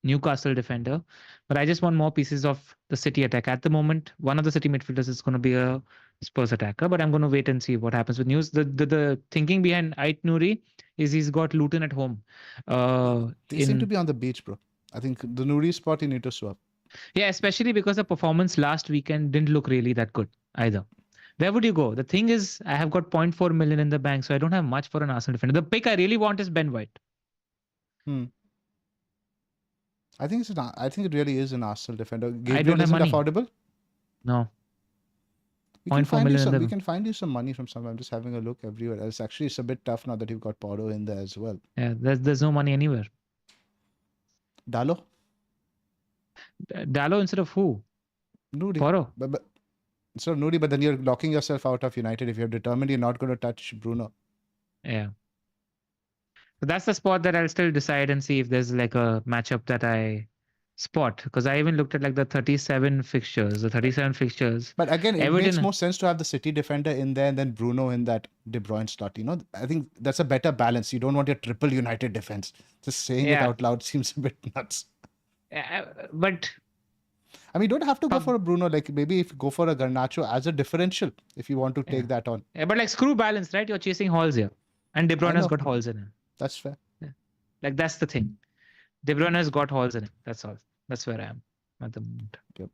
S2: Newcastle defender. But I just want more pieces of the City attack. At the moment, one of the City midfielders is going to be a Spurs attacker, but I'm going to wait and see what happens with news. The thinking behind Aitnouri is he's got Luton at home.
S1: They seem to be on the beach, bro. I think the Nouri spot you need to swap.
S2: Yeah, especially because the performance last weekend didn't look really that good either. Where would you go? The thing is, I have got 0.4 million in the bank, so I don't have much for an Arsenal defender. The pick I really want is Ben White.
S1: I think it really is an Arsenal defender.
S2: I don't have money.
S1: Affordable?
S2: No.
S1: We can find you some money from somewhere. I'm just having a look everywhere else. Actually, it's a bit tough now that you've got Porro in there as well.
S2: Yeah, there's no money anywhere.
S1: Dalot
S2: instead of who?
S1: Nouri.
S2: Porro.
S1: But instead of Nouri, but then you're locking yourself out of United if you're determined you're not going to touch Bruno.
S2: Yeah. So that's the spot that I'll still decide and see if there's like a matchup that I spot because I even looked at like the 37 fixtures. The 37 fixtures.
S1: But again, it makes
S2: Everton.
S1: more sense to have the City defender in there and then Bruno in that De Bruyne slot. I think that's a better balance. You don't want your triple United defense. Just saying it out loud seems a bit nuts.
S2: But
S1: I mean, you don't have to go for a Bruno. Like maybe if you go for a Garnacho as a differential, if you want to take that on.
S2: Yeah, but like screw balance, right? You're chasing Halls here, and De Bruyne has got Halls in him.
S1: That's fair.
S2: Yeah. Like that's the thing. De Bruyne has got Halls in it. That's all. That's where I am at the moment.
S1: Yep.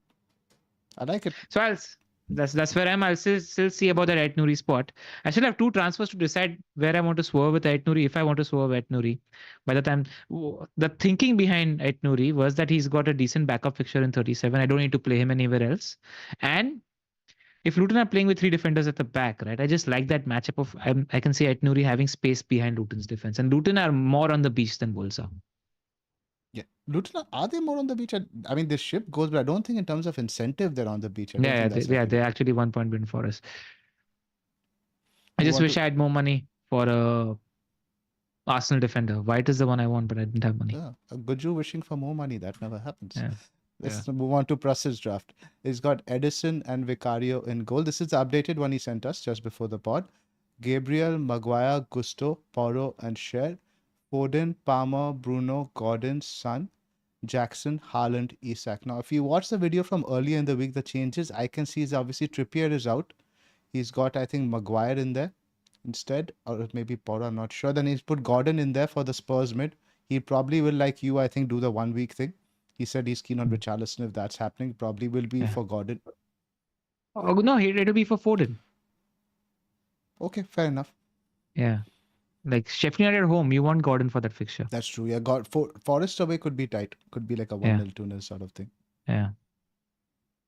S1: I like it.
S2: So that's where I am. I'll still see about that Ait Nouri spot. I still have 2 transfers to decide where I want to swerve with Ait Nouri. If I want to swerve Ait Nouri, by the time the thinking behind Ait Nouri was that he's got a decent backup fixture in 37. I don't need to play him anywhere else. And if Luton are playing with 3 defenders at the back, right? I just like that matchup of I can see Ait Nouri having space behind Luton's defense, and Luton are more on the beach than Wolves are.
S1: Yeah, Luton are they more on the beach? I mean, this ship goes, but I don't think in terms of incentive they're on the beach.
S2: They're actually 1 point win for us. I just wish I had more money for a Arsenal defender. White is the one I want, but I didn't have money.
S1: Yeah, a Guju wishing for more money, that never happens.
S2: Yeah.
S1: Let's move on to Prus's draft. He's got Edison and Vicario in goal. This is the updated one he sent us just before the pod. Gabriel, Maguire, Gusto, Porro, and Sher. Foden, Palmer, Bruno, Gordon, Son, Jackson, Haaland, Isak. Now, if you watch the video from earlier in the week, the changes I can see is obviously Trippier is out. He's got, I think, Maguire in there instead, or maybe Porro, I'm not sure. Then he's put Gordon in there for the Spurs mid. He probably will, like you, I think, do the 1 week thing. He said he's keen on Richarlison. If that's happening, probably will be for Gordon.
S2: Oh, no, it'll be for Foden.
S1: Okay, fair enough.
S2: Yeah. Like Sheffield United at home, you want Gordon for that fixture.
S1: That's true. Yeah, Forest away could be tight. Could be like a 1-0, 2-0 sort of thing.
S2: Yeah.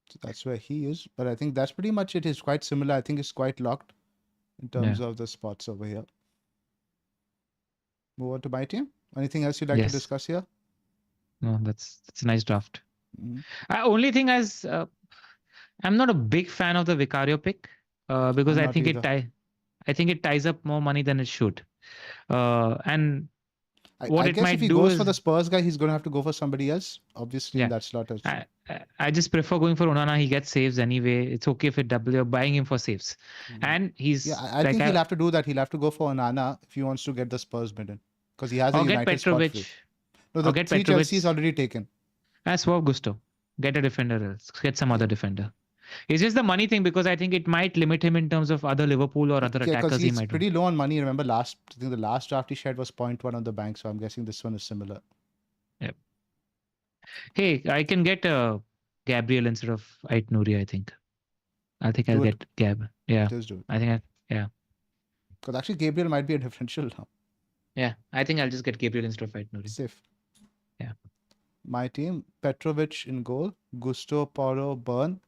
S1: So that's where he is. But I think that's pretty much it. It's quite similar. I think it's quite locked in terms of the spots over here. Move on to my team. Anything else you'd like to discuss here?
S2: No, that's a nice draft. Only thing is, I'm not a big fan of the Vicario pick because I think it ties up more money than it should. And
S1: I guess if he goes for the Spurs guy, he's going to have to go for somebody else, obviously, in that slot.
S2: I just prefer going for Onana. He gets saves anyway. It's okay if you're buying him for saves. And he's...
S1: Yeah, I think he'll have to do that. He'll have to go for Onana if he wants to get the Spurs mid in. Because he has a United spot free. No, the 3 Chelsea is already taken.
S2: Swerve Gusto. Get a defender else. Get some other defender. It's just the money thing because I think it might limit him in terms of other Liverpool or other attackers he might.
S1: He's pretty low on money. Remember, I think the last draft he shared was 0.1 on the bank, so I'm guessing this one is similar.
S2: Yep. Hey, I can get Gabriel instead of Ait Nouri, I think. I think I'll get Gab. Yeah.
S1: Just do it.
S2: I think
S1: Because actually Gabriel might be a differential now.
S2: Yeah, I think I'll just get Gabriel instead of Ait Nouri.
S1: Safe.
S2: Yeah.
S1: My team, Petrovic in goal, Gusto, Porro, Burn,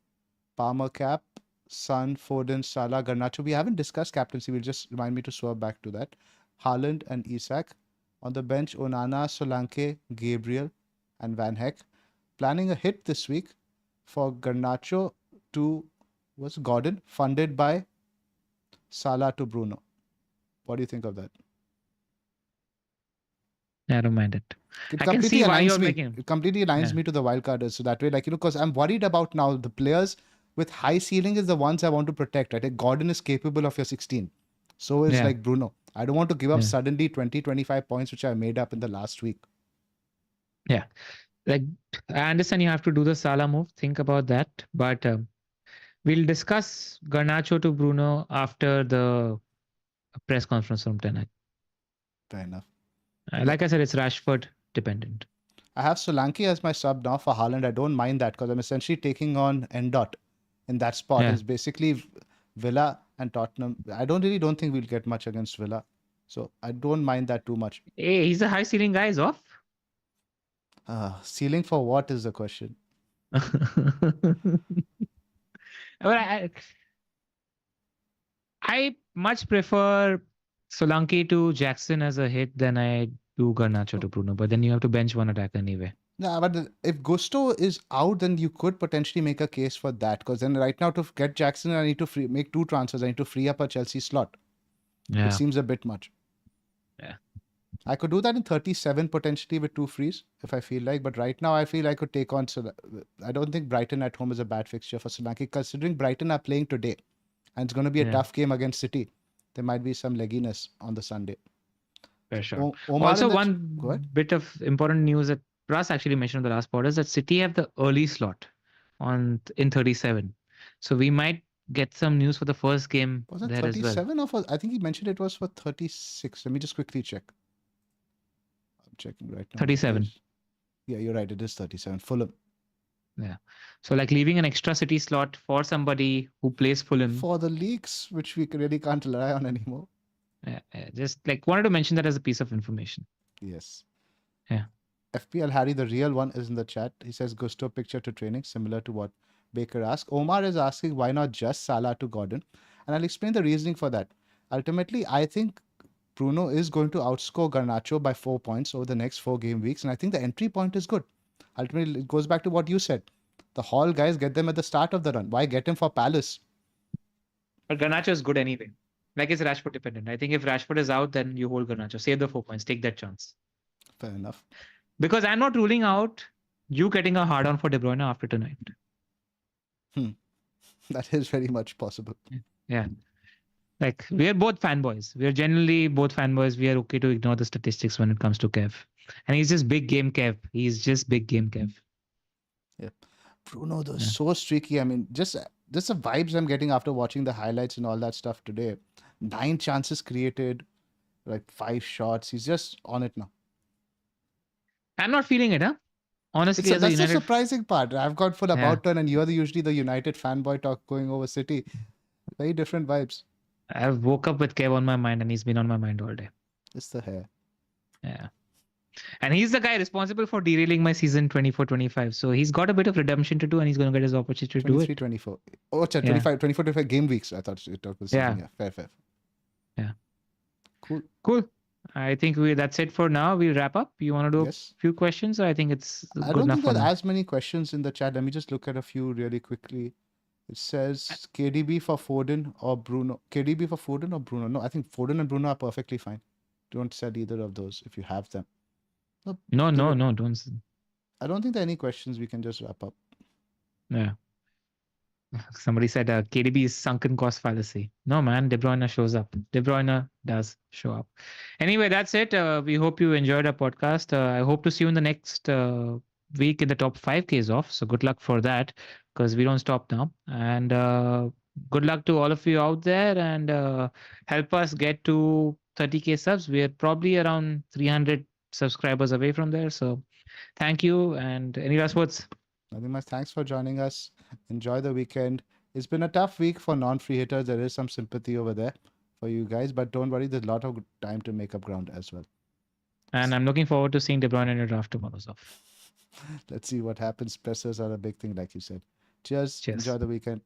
S1: Palmer cap, Son, Foden, Salah, Garnacho. We haven't discussed captaincy. Will just remind me to swerve back to that. Haaland and Isak. On the bench, Onana, Solanke, Gabriel, and Van Heck. Planning a hit this week for Garnacho to Gordon, funded by Salah to Bruno. What do you think of that?
S2: I don't mind it.
S1: It completely aligns me to the wildcarders. So that way, because I'm worried about now the players with high ceiling is the ones I want to protect. Right? Like Gordon is capable of your 16. So is like Bruno. I don't want to give up suddenly 20, 25 points, which I made up in the last week.
S2: Yeah. Like, I understand you have to do the Salah move. Think about that. But we'll discuss Garnacho to Bruno after the press conference from tonight.
S1: Fair enough.
S2: Like I said, it's Rashford dependent.
S1: I have Solanke as my sub now for Haaland. I don't mind that because I'm essentially taking on Endot in that spot. It's basically Villa and Tottenham. I don't think we'll get much against Villa. So I don't mind that too much.
S2: Hey, he's a high ceiling guy, Zoff.
S1: Ceiling for what is the question?
S2: I much prefer Solanke to Jackson as a hit than I do Garnacho to Bruno. But then you have to bench one attacker anyway.
S1: Yeah, but if Gusto is out, then you could potentially make a case for that. Because then right now to get Jackson, I need to make 2 transfers. I need to free up a Chelsea slot. It seems a bit much.
S2: Yeah.
S1: I could do that in 37 potentially with 2 frees if I feel like. But right now, I feel I could take on. I don't think Brighton at home is a bad fixture for Solanke, considering Brighton are playing today. And it's going to be a tough game against City. There might be some legginess on the Sunday.
S2: For sure.
S1: Omar
S2: Also,
S1: Go
S2: one
S1: ahead.
S2: bit of important news that Pras actually mentioned in the last pod is that City have the early slot in 37. So we might get some news for the first game
S1: Was it
S2: there as well.
S1: 37 or I think he mentioned it was for 36. Let me just quickly check. I'm checking right now.
S2: 37.
S1: Yeah, you're right. It is 37. Fulham.
S2: Yeah. So like leaving an extra City slot for somebody who plays Fulham.
S1: For the leagues, which we really can't rely on anymore.
S2: Just like wanted to mention that as a piece of information.
S1: Yes.
S2: Yeah.
S1: FPL Harry, the real one, is in the chat. He says Gusto picture to training, similar to what Baker asked. Omar is asking why not just Salah to Gordon, and I'll explain the reasoning for that. Ultimately, I think Bruno is going to outscore Garnacho by 4 points over the next 4 game weeks, and I think the entry point is good. Ultimately, it goes back to what you said. The Hall guys, get them at the start of the run. Why get him for Palace?
S2: But Garnacho is good anyway. Like it's Rashford dependent. I think if Rashford is out, then you hold Garnacho. Save the 4 points. Take that chance.
S1: Fair enough.
S2: Because I'm not ruling out you getting a hard on for De Bruyne after tonight.
S1: That is very much possible.
S2: Yeah. Like we are both fanboys. We are generally both fanboys. We are okay to ignore the statistics when it comes to Kev. And he's just big game Kev. He's just big game Kev.
S1: Yeah. Bruno, though, so streaky. I mean, just the vibes I'm getting after watching the highlights and all that stuff today. 9 chances created, like 5 shots. He's just on it now.
S2: I'm not feeling it, huh? Honestly, as a
S1: That's
S2: United...
S1: the surprising part. I've got full about turn, and you're usually the United fanboy talk going over City. Very different vibes.
S2: I've woke up with Kev on my mind, and he's been on my mind all day.
S1: It's the hair.
S2: Yeah. And he's the guy responsible for derailing my season 24-25. So he's got a bit of redemption to do, and he's going to get his opportunity to do it.
S1: 23-24. Oh, 24-25 game weeks. I thought it was season. Yeah, fair.
S2: Yeah.
S1: Cool.
S2: I think that's it for now. We'll wrap up. You want to do a few questions? Or I think it's good enough.
S1: I don't think there are as many questions in the chat. Let me just look at a few really quickly. It says KDB for Foden or Bruno. KDB for Foden or Bruno? No, I think Foden and Bruno are perfectly fine. Don't sell either of those if you have them.
S2: No, don't.
S1: I don't think there are any questions. We can just wrap up.
S2: Yeah. Somebody said KDB is sunken cost fallacy. No, man. De Bruyne shows up. De Bruyne does show up. Anyway, that's it. We hope you enjoyed our podcast. I hope to see you in the next week in the top 5Ks off. So good luck for that, because we don't stop now. And good luck to all of you out there, and help us get to 30K subs. We're probably around 300 subscribers away from there. So thank you. And any last words?
S1: Nothing much. Thanks for joining us. Enjoy the weekend. It's been a tough week for non-free hitters. There is some sympathy over there for you guys, but don't worry. There's a lot of time to make up ground as well.
S2: And I'm looking forward to seeing De Bruyne in your draft tomorrow. So
S1: let's see what happens. Pressers are a big thing, like you said. Cheers. Enjoy the weekend.